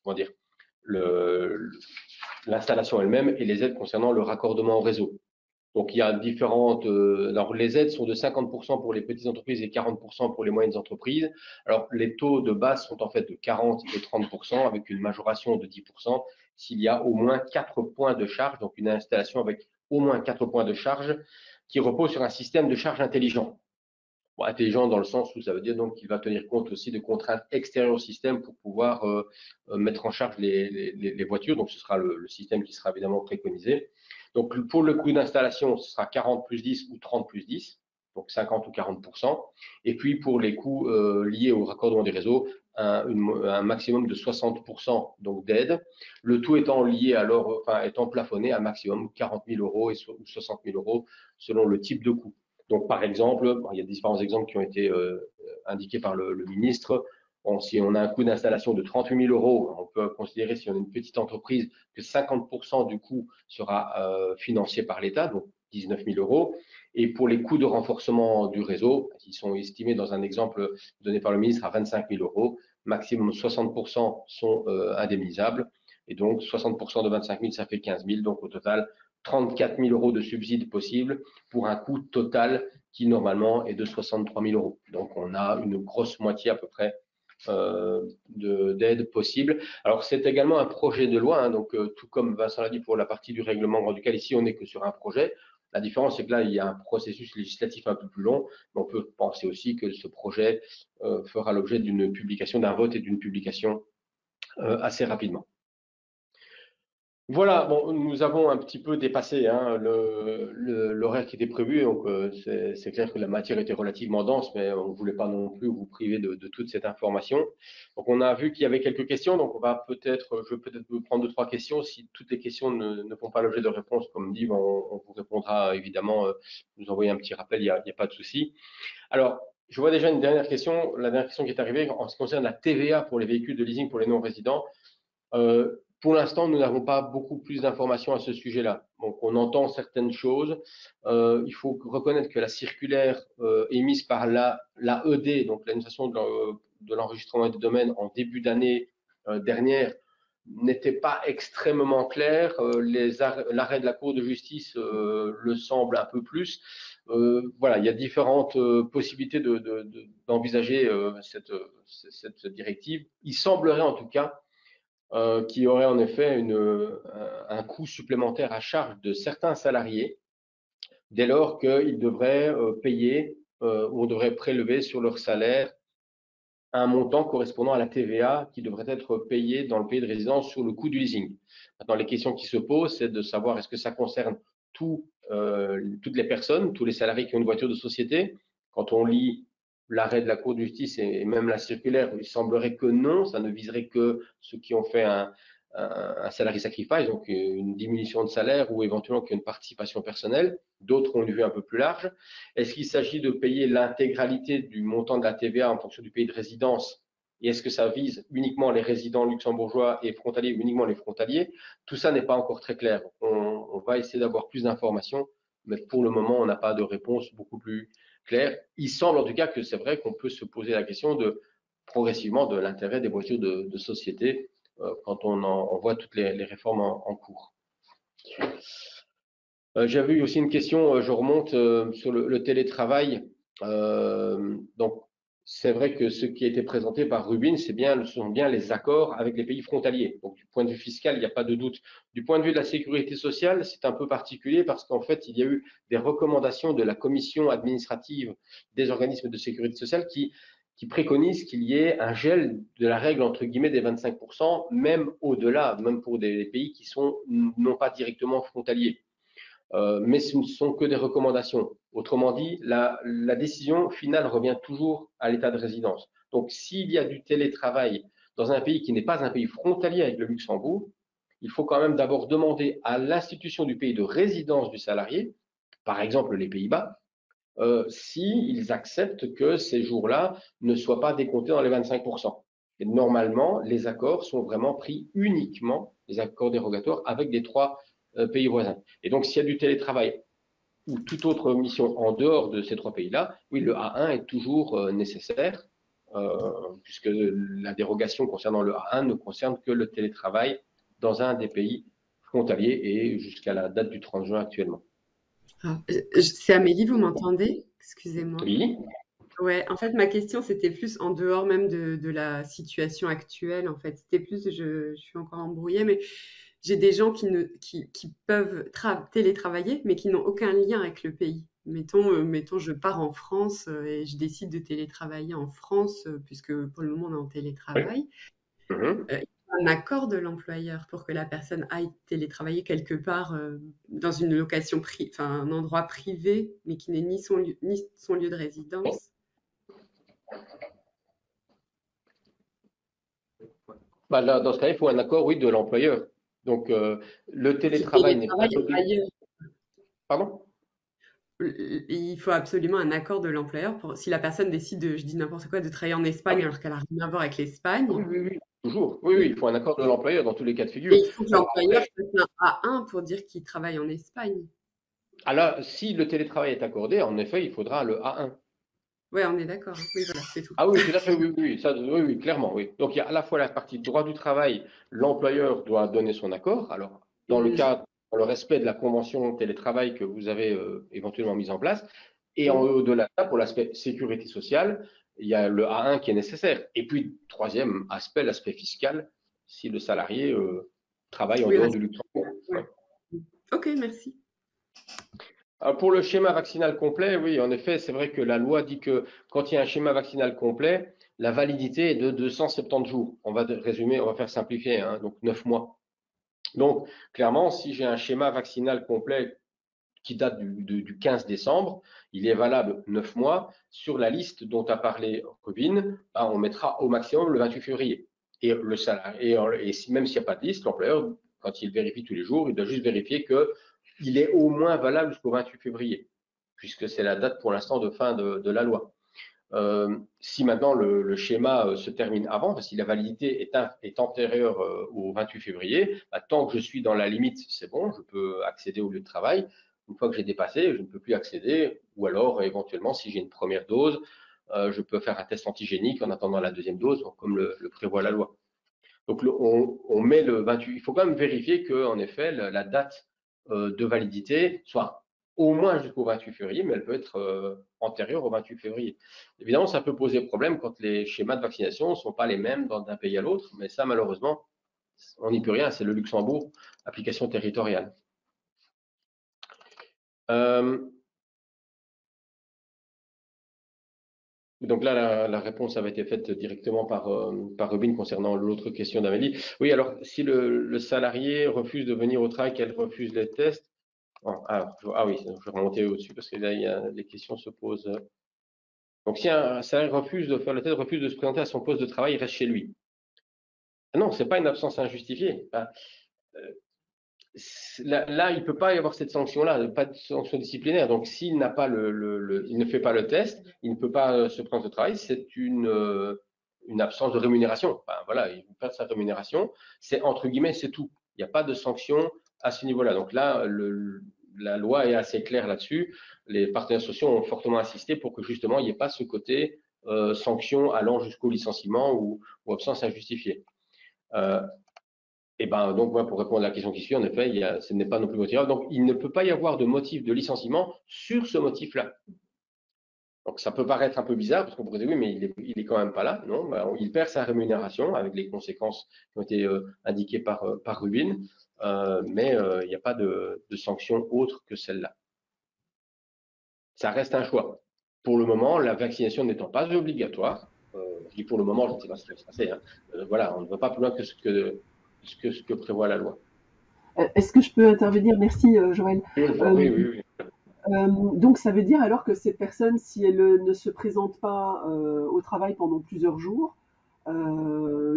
comment dire, l'installation elle-même et les aides concernant le raccordement au réseau. Donc, il y a différentes. Alors, les aides sont de 50% pour les petites entreprises et 40% pour les moyennes entreprises. Alors, les taux de base sont en fait de 40 et 30% avec une majoration de 10% s'il y a au moins 4 points de charge, donc une installation avec au moins 4 points de charge qui repose sur un système de charge intelligent. Bon, intelligent dans le sens où ça veut dire donc qu'il va tenir compte aussi de contraintes extérieures au système pour pouvoir mettre en charge les voitures. Donc, ce sera le système qui sera évidemment préconisé. Donc, pour le coût d'installation, ce sera 40 plus 10 ou 30 plus 10, donc 50 ou 40%. Et puis, pour les coûts liés au raccordement des réseaux, un maximum de 60% donc d'aide. Le tout étant lié étant plafonné à un maximum 40 000 euros ou 60 000 euros selon le type de coût. Donc, par exemple, il y a différents exemples qui ont été indiqués par le ministre. Bon, si on a un coût d'installation de 38 000 euros, on peut considérer, si on est une petite entreprise, que 50% du coût sera financé par l'État, donc 19 000 euros. Et pour les coûts de renforcement du réseau, qui sont estimés dans un exemple donné par le ministre à 25 000 euros, maximum 60% sont indemnisables. Et donc, 60% de 25 000, ça fait 15 000. Donc, au total, 34 000 euros de subsides possibles pour un coût total qui, normalement, est de 63 000 euros. Donc, on a une grosse moitié à peu près d'aide possible. Alors, c'est également un projet de loi, donc tout comme Vincent l'a dit pour la partie du règlement grand ducal, ici, on n'est que sur un projet. La différence, c'est que là, il y a un processus législatif un peu plus long, mais on peut penser aussi que ce projet fera l'objet d'une publication, d'un vote et d'une publication assez rapidement. Voilà, bon, nous avons un petit peu dépassé hein, l'horaire qui était prévu, donc c'est clair que la matière était relativement dense, mais on ne voulait pas non plus vous priver de toute cette information. Donc on a vu qu'il y avait quelques questions, donc je vais peut-être vous prendre 2, 3 questions. Si toutes les questions ne font pas l'objet de réponse, comme dit, on vous répondra évidemment, vous envoyer un petit rappel, il y a pas de souci. Alors, je vois déjà une dernière question, la dernière question qui est arrivée en ce qui concerne la TVA pour les véhicules de leasing pour les non-résidents. Pour l'instant, nous n'avons pas beaucoup plus d'informations à ce sujet-là. Donc, on entend certaines choses. Il faut reconnaître que la circulaire émise par l'AED, donc l'administration de l'enregistrement des domaines, en début d'année dernière, n'était pas extrêmement claire. L'arrêt de la Cour de justice le semble un peu plus. Voilà, il y a différentes possibilités d'envisager cette directive. Il semblerait en tout cas qui aurait en effet un coût supplémentaire à charge de certains salariés dès lors qu'ils devraient payer ou on devrait prélever sur leur salaire un montant correspondant à la TVA qui devrait être payé dans le pays de résidence sur le coût du leasing. Maintenant, les questions qui se posent, c'est de savoir est-ce que ça concerne toutes les personnes, tous les salariés qui ont une voiture de société. Quand on lit l'arrêt de la Cour de justice et même la circulaire, il semblerait que non, ça ne viserait que ceux qui ont fait un salary sacrifice, donc une diminution de salaire ou éventuellement une participation personnelle. D'autres ont une vue un peu plus large. Est-ce qu'il s'agit de payer l'intégralité du montant de la TVA en fonction du pays de résidence? Et est-ce que ça vise uniquement les résidents luxembourgeois et frontaliers ou uniquement les frontaliers? Tout ça n'est pas encore très clair. On va essayer d'avoir plus d'informations, mais pour le moment, on n'a pas de réponse beaucoup plus claire. Il semble en tout cas que c'est vrai qu'on peut se poser la question progressivement de l'intérêt des voitures de société quand on voit toutes les réformes en cours. J'avais eu aussi une question, je remonte sur le télétravail. Donc, c'est vrai que ce qui a été présenté par Rubin, ce sont bien les accords avec les pays frontaliers. Donc, du point de vue fiscal, il n'y a pas de doute. Du point de vue de la sécurité sociale, c'est un peu particulier parce qu'en fait, il y a eu des recommandations de la commission administrative des organismes de sécurité sociale qui préconise qu'il y ait un gel de la règle entre guillemets des 25%, même au-delà, même pour des pays qui sont non pas directement frontaliers. Mais ce ne sont que des recommandations. Autrement dit, la décision finale revient toujours à l'état de résidence. Donc, s'il y a du télétravail dans un pays qui n'est pas un pays frontalier avec le Luxembourg, il faut quand même d'abord demander à l'institution du pays de résidence du salarié, par exemple les Pays-Bas, s'ils acceptent que ces jours-là ne soient pas décomptés dans les 25%. Et normalement, les accords sont vraiment pris uniquement, les accords dérogatoires, avec des 3 pays voisins. Et donc, s'il y a du télétravail ou toute autre mission en dehors de ces 3 pays-là, oui, le A1 est toujours nécessaire, puisque la dérogation concernant le A1 ne concerne que le télétravail dans un des pays frontaliers et jusqu'à la date du 30 juin actuellement. C'est Amélie, vous m'entendez? Excusez-moi. Oui. Ouais, en fait, ma question, c'était plus en dehors même de la situation actuelle. En fait, c'était plus, je suis encore embrouillée, mais j'ai des gens qui peuvent télétravailler, mais qui n'ont aucun lien avec le pays. Mettons, je pars en France et je décide de télétravailler en France, puisque pour le moment, on est en télétravail. Oui. Il faut un accord de l'employeur pour que la personne aille télétravailler quelque part dans une location, enfin un endroit privé, mais qui n'est ni son lieu de résidence. Bah là, dans ce cas, il faut un accord, oui, de l'employeur. Donc, le télétravail n'est pas ailleurs. Pardon? Il faut absolument un accord de l'employeur pour si la personne décide, je dis n'importe quoi, de travailler en Espagne alors qu'elle n'a rien à voir avec l'Espagne. Oui, toujours. Oui, il faut un accord de l'employeur dans tous les cas de figure. Et il faut que l'employeur fasse un A1 pour dire qu'il travaille en Espagne. Alors, si le télétravail est accordé, en effet, il faudra le A1. Oui, on est d'accord. Oui, voilà, c'est tout. Ah oui, tout à fait, oui, ça, oui, clairement, oui. Donc, il y a à la fois la partie droit du travail, l'employeur doit donner son accord. Alors, dans le respect de la convention télétravail que vous avez éventuellement mise en place, et au-delà de ça, pour l'aspect sécurité sociale, il y a le A1 qui est nécessaire. Et puis, troisième aspect, l'aspect fiscal, si le salarié travaille en dehors du Luxembourg. Ouais. Ok, merci. Pour le schéma vaccinal complet, oui, en effet, c'est vrai que la loi dit que quand il y a un schéma vaccinal complet, la validité est de 270 jours. On va résumer, on va faire simplifier, hein, donc 9 mois. Donc, clairement, si j'ai un schéma vaccinal complet qui date du 15 décembre, il est valable 9 mois. Sur la liste dont a parlé Rubin, on mettra au maximum le 28 février. Et le salarié, même s'il n'y a pas de liste, l'employeur, quand il vérifie tous les jours, il doit juste vérifier qu'il est au moins valable jusqu'au 28 février, puisque c'est la date pour l'instant de fin de la loi. Si maintenant le schéma se termine avant, si la validité est antérieure au 28 février, tant que je suis dans la limite, c'est bon, je peux accéder au lieu de travail. Une fois que j'ai dépassé, je ne peux plus accéder, ou alors éventuellement, si j'ai une première dose, je peux faire un test antigénique en attendant la deuxième dose, comme le prévoit la loi. Donc on met le 28, il faut quand même vérifier que, en effet, la date de validité soit au moins jusqu'au 28 février, mais elle peut être antérieure au 28 février. Évidemment, ça peut poser problème quand les schémas de vaccination ne sont pas les mêmes d'un pays à l'autre, mais ça, malheureusement, on n'y peut rien, c'est le Luxembourg, application territoriale. Donc là, la réponse avait été faite directement par Rubin concernant l'autre question d'Amélie. Oui, alors si le salarié refuse de venir au travail, qu'elle refuse les tests. Oui, je vais remonter au-dessus parce que là, les questions se posent. Donc si un salarié refuse de faire le test, refuse de se présenter à son poste de travail, il reste chez lui. Non, c'est pas une absence injustifiée. Là, il peut pas y avoir cette sanction-là, pas de sanction disciplinaire. Donc, s'il n'a pas il ne fait pas le test, il ne peut pas se prendre au travail. C'est une absence de rémunération. Voilà, il perd sa rémunération. C'est entre guillemets, c'est tout. Il n'y a pas de sanction à ce niveau-là. Donc là, la loi est assez claire là-dessus. Les partenaires sociaux ont fortement insisté pour que justement il n'y ait pas ce côté sanction allant jusqu'au licenciement ou absence injustifiée. Donc, moi, pour répondre à la question qui suit, en effet, ce n'est pas non plus motivable. Donc, il ne peut pas y avoir de motif de licenciement sur ce motif-là. Donc, ça peut paraître un peu bizarre parce qu'on pourrait dire oui, mais il est quand même pas là. Non, il perd sa rémunération avec les conséquences qui ont été indiquées par Rubin, mais il n'y a pas de sanction autre que celle-là. Ça reste un choix. Pour le moment, la vaccination n'étant pas obligatoire, je dis pour le moment, je ne sais pas ce qui va se passer. Voilà, on ne va pas plus loin que ce que prévoit la loi. Est-ce que je peux intervenir? Merci, Joël. Oui. Donc, ça veut dire alors que cette personne, si elle ne se présente pas au travail pendant plusieurs jours,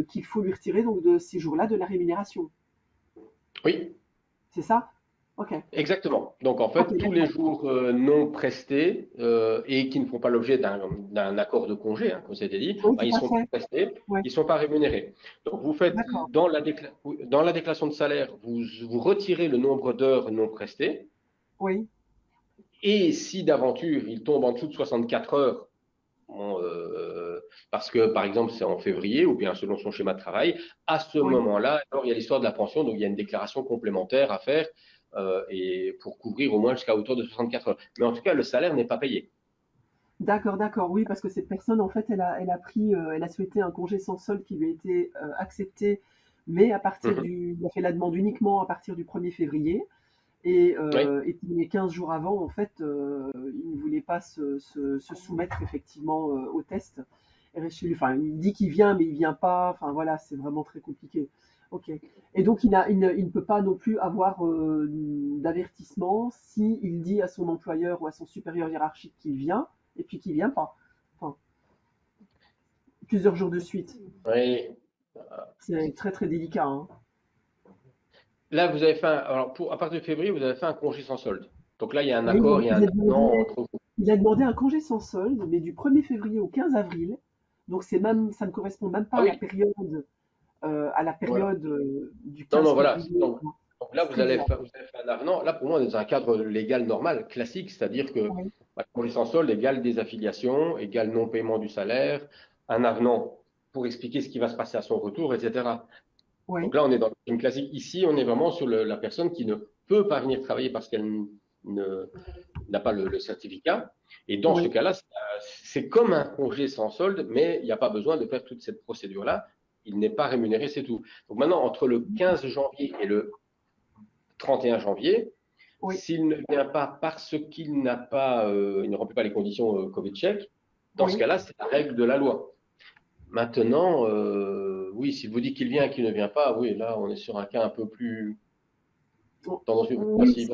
qu'il faut lui retirer donc de ces jours-là de la rémunération. Oui. C'est ça? Ok. Exactement. Donc, en fait, tous les jours non prestés et qui ne font pas l'objet d'un accord de congé, comme c'était dit, ils sont pas prestés, ils ne sont pas rémunérés. Donc, vous faites dans la déclaration de salaire, vous retirez le nombre d'heures non prestées. Oui. Et si d'aventure, il tombe en dessous de 64 heures, parce que, par exemple, c'est en février ou bien selon son schéma de travail, à ce moment-là, alors il y a l'histoire de la pension, donc il y a une déclaration complémentaire à faire et pour couvrir au moins jusqu'à hauteur de 64 heures. Mais en tout cas, le salaire n'est pas payé. D'accord, oui, parce que cette personne, en fait, elle a souhaité un congé sans solde qui lui a été accepté, mais à partir il a fait la demande uniquement à partir du 1er février. Et puis les 15 jours avant, en fait, il ne voulait pas se soumettre effectivement au test. Enfin, il dit qu'il vient, mais il vient pas. Enfin voilà, c'est vraiment très compliqué. Ok. Et donc il ne peut pas non plus avoir d'avertissement si il dit à son employeur ou à son supérieur hiérarchique qu'il vient et puis qu'il vient pas. Enfin, plusieurs jours de suite. Oui. C'est très très délicat. Hein. Là, vous avez fait à partir de février, vous avez fait un congé sans solde. Donc là, il y a un accord, il y a un avenant entre vous. Il a demandé un congé sans solde, mais du 1er février au 15 avril. Donc ça ne correspond même pas à la période, du 15 février. Donc là, vous avez fait un avenant. Là, pour moi, on est dans un cadre légal normal, classique, c'est-à-dire que congé sans solde égale désaffiliation, égale non-paiement du salaire, un avenant pour expliquer ce qui va se passer à son retour, etc. Donc là, on est dans une classique. Ici, on est vraiment sur la personne qui ne peut pas venir travailler parce qu'elle n'a pas le certificat. Et dans ce cas-là, c'est comme un congé sans solde, mais il n'y a pas besoin de faire toute cette procédure-là. Il n'est pas rémunéré, c'est tout. Donc maintenant, entre le 15 janvier et le 31 janvier, s'il ne vient pas parce qu'il n'a pas, il ne remplit pas les conditions Covid-check, dans ce cas-là, c'est la règle de la loi. Maintenant, oui, s'il vous dit qu'il vient et qu'il ne vient pas, oui, là, on est sur un cas un peu plus Tendance Oui,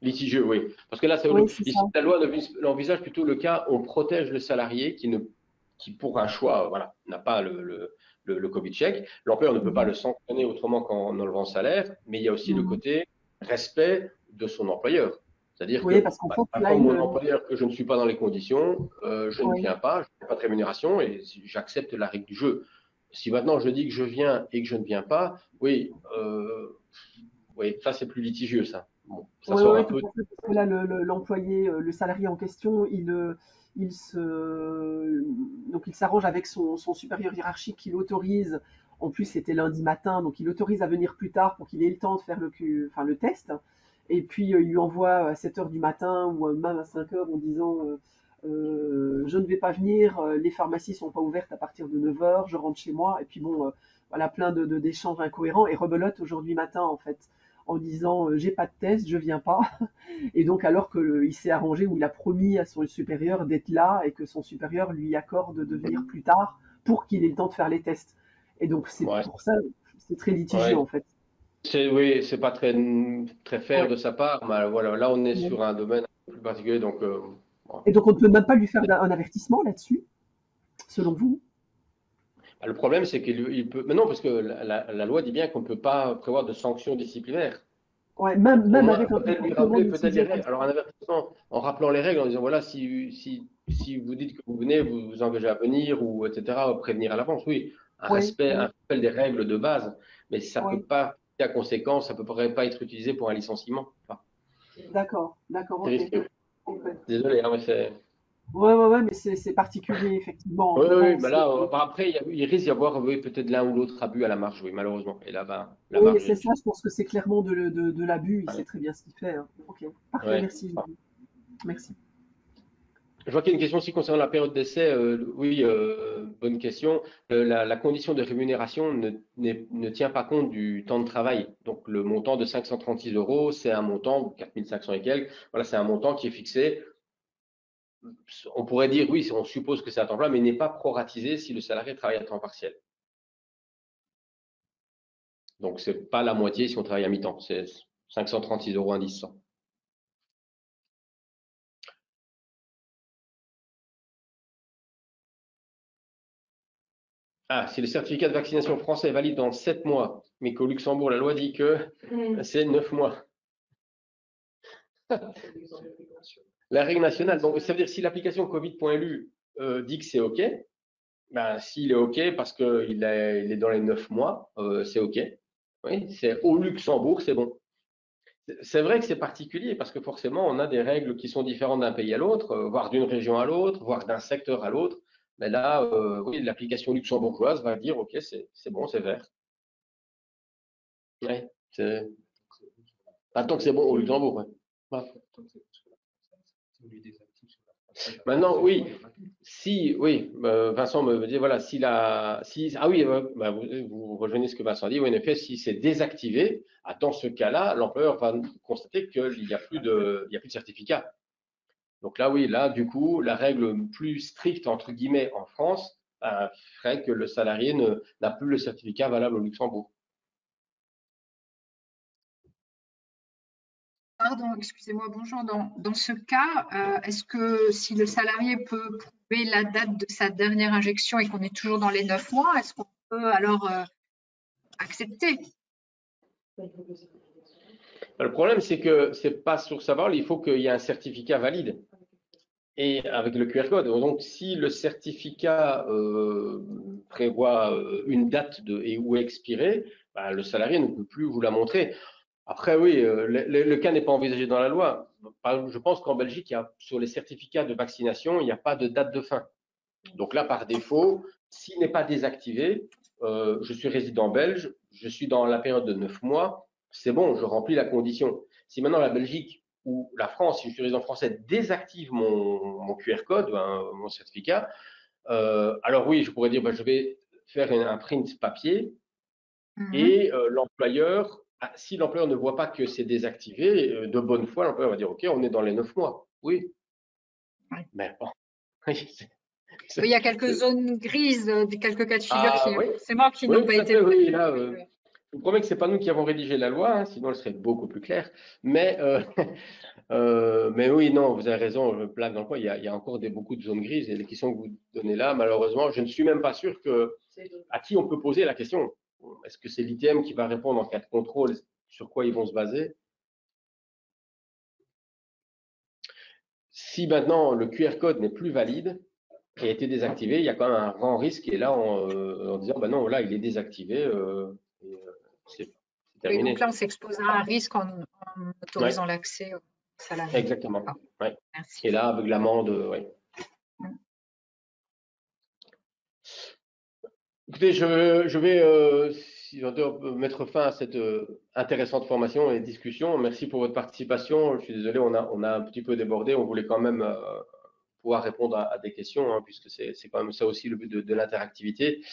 litigieux, oui. Parce que là, oui, c'est ici, ça. la loi envisage plutôt le cas, on protège le salarié qui pour un choix, voilà, n'a pas le Covid check. L'employeur ne peut pas Mhm. le sanctionner autrement qu'en enlevant le salaire, mais il y a aussi le Mhm. côté respect de son employeur. C'est-à-dire Oui, que, parce qu'en fait, là, j'informe mon employeur que je ne suis pas dans les conditions, je ne oui. viens pas, je n'ai pas de rémunération et j'accepte la règle du jeu. Si maintenant je dis que je viens et que je ne viens pas, oui, ça c'est plus litigieux, ça. Bon, ça Oui, sort un oui, tout peu. à fait, parce que là, l'employé, le salarié en question, donc il s'arrange avec son supérieur hiérarchique qui l'autorise. En plus, c'était lundi matin, donc il l'autorise à venir plus tard pour qu'il ait le temps de faire enfin, le test. Et puis, il lui envoie à 7 heures du matin ou même à 5 heures en disant je ne vais pas venir, les pharmacies sont pas ouvertes à partir de 9 heures, je rentre chez moi. Et puis bon, voilà, plein d'échanges incohérents. Et rebelote aujourd'hui matin, en fait, en disant j'ai pas de test, je viens pas. Et donc alors qu'il s'est arrangé ou il a promis à son supérieur d'être là et que son supérieur lui accorde de venir plus tard pour qu'il ait le temps de faire les tests. Et donc c'est Ouais, pour ça, c'est très litigieux ouais. en fait. Oui, c'est pas très fair Ouais. de sa part, mais voilà, là on est Ouais. sur un domaine un peu plus particulier, donc bon. Et donc on ne peut même pas lui faire un avertissement là-dessus, selon vous? Le problème c'est qu'il peut, mais non, parce que la loi dit bien qu'on ne peut pas prévoir de sanctions disciplinaires. Ouais, Donc même on va avec un peut-être lui comportement rappeler peut-être les mitigé comme règles. ça. Alors un avertissement en rappelant les règles, en disant voilà, si vous dites que vous venez, vous vous engagez à venir ou etc. Prévenir à l'avance, oui, Oui, un oui, rappel des règles de base, mais ça peut oui. pas, à conséquence, ça peut pas être utilisé pour un licenciement. Enfin, D'accord, d'accord, c'est ok. risqué. Ok. Désolé, hein, mais c'est. Ouais, mais c'est particulier effectivement. Oui, Mais oui, bon, mais là, après, il risque d'y avoir oui, peut-être l'un ou l'autre abus à la marge, oui, malheureusement. Et là, ben, la oui, marge c'est est. ça. Je pense que c'est clairement de l'abus. Il Ouais. sait très bien ce qu'il fait, hein. Ok, parfait. Ouais. Merci. Merci. Je vois qu'il y a une question aussi concernant la période d'essai. Oui, bonne question. La condition de rémunération ne tient pas compte du temps de travail. Donc, le montant de 536 euros, c'est un montant, 4500 et quelques, voilà, c'est un montant qui est fixé. On pourrait dire, oui, on suppose que c'est à temps plein, mais il n'est pas proratisé si le salarié travaille à temps partiel. Donc, c'est pas la moitié si on travaille à mi-temps. C'est 536 euros indice 100. Ah, si le certificat de vaccination français est valide dans 7 mois, mais qu'au Luxembourg, la loi dit que c'est 9 mois. La règle nationale, donc ça veut dire si l'application covid.lu dit que c'est OK, ben, s'il est OK parce qu'il est dans les 9 mois, c'est OK. Oui, c'est au Luxembourg, c'est bon. C'est vrai que c'est particulier parce que forcément, on a des règles qui sont différentes d'un pays à l'autre, voire d'une région à l'autre, voire d'un secteur à l'autre. Mais là, oui, l'application luxembourgeoise va dire OK, c'est bon, c'est vert. Ouais, tant que c'est bon au Luxembourg. Ouais. Ouais. Maintenant, oui, oui, Vincent me dit, voilà, ah oui, bah, vous rejoignez ce que Vincent dit, oui, en effet, si c'est désactivé, dans ce cas-là, l'employeur va constater qu'il n'y a plus il y a plus de certificat. Donc là, oui, là, du coup, la règle plus stricte, entre guillemets, en France, ferait que le salarié n'a plus le certificat valable au Luxembourg. Pardon, excusez-moi, bonjour. Dans ce cas, est-ce que si le salarié peut prouver la date de sa dernière injection et qu'on est toujours dans les 9 mois, est-ce qu'on peut alors accepter? Le problème, c'est que c'est pas sur sa parole, il faut qu'il y ait un certificat valide. Et avec le QR code. Donc, si le certificat prévoit une date où est expiré, bah, le salarié ne peut plus vous la montrer. Après, oui, le cas n'est pas envisagé dans la loi. Je pense qu'en Belgique, sur les certificats de vaccination, il n'y a pas de date de fin. Donc là, par défaut, s'il n'est pas désactivé, je suis résident belge, je suis dans la période de 9 mois, c'est bon, je remplis la condition. Si maintenant la Belgique ou la France, si je suis résident français, désactive mon QR code, mon certificat, alors oui, je pourrais dire, je vais faire un print papier et l'employeur, si l'employeur ne voit pas que c'est désactivé, de bonne foi, l'employeur va dire, OK, on est dans les 9 mois. Oui. Oui. Mais bon. Il y a quelques zones grises, quelques cas de figure Ah, oui. forcément qui Oui, n'ont pas tout à été fait, oui. prévus. Là, vous promets que c'est pas nous qui avons rédigé la loi, hein, sinon elle serait beaucoup plus claire. Mais, mais oui, non, vous avez raison, je blague dans le coin, il y a encore beaucoup de zones grises et les questions que vous donnez là, malheureusement, je ne suis même pas sûr à qui on peut poser la question. Est-ce que c'est l'ITM qui va répondre en cas de contrôle? Sur quoi ils vont se baser? Si maintenant le QR code n'est plus valide et a été désactivé, il y a quand même un grand risque qui est là en disant, ben non, là, il est désactivé. C'est Oui, terminé. donc là, on s'expose à un risque en autorisant l'accès aux salariés. Exactement. Ouais. Merci. Et là, avec l'amende, ouais. Écoutez, je vais si j'en dois mettre fin à cette intéressante formation et discussion. Merci pour votre participation. Je suis désolé, on a un petit peu débordé. On voulait quand même pouvoir répondre à des questions, hein, puisque c'est quand même ça aussi le but de l'interactivité.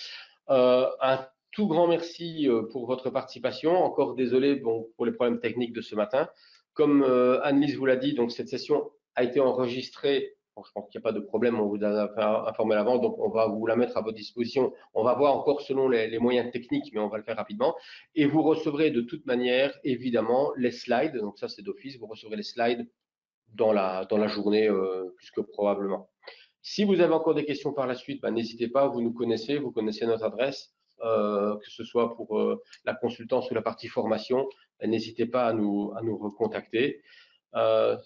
Un tout grand merci pour votre participation. Encore désolé pour les problèmes techniques de ce matin. Comme Annelise vous l'a dit, donc cette session a été enregistrée. Bon, je pense qu'il n'y a pas de problème, on vous a informé à l'avance, donc on va vous la mettre à votre disposition. On va voir encore selon les moyens techniques, mais on va le faire rapidement. Et vous recevrez de toute manière, évidemment, les slides. Donc ça, c'est d'office. Vous recevrez les slides dans la journée, plus que probablement. Si vous avez encore des questions par la suite, n'hésitez pas, vous nous connaissez, vous connaissez notre adresse, que ce soit pour la consultance ou la partie formation, n'hésitez pas à nous recontacter.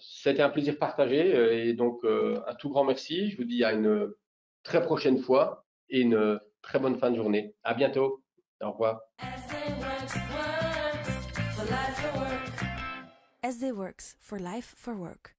C'était un plaisir partagé et donc un tout grand merci. Je vous dis à une très prochaine fois et une très bonne fin de journée. À bientôt. Au revoir. SD Works for Life for Work.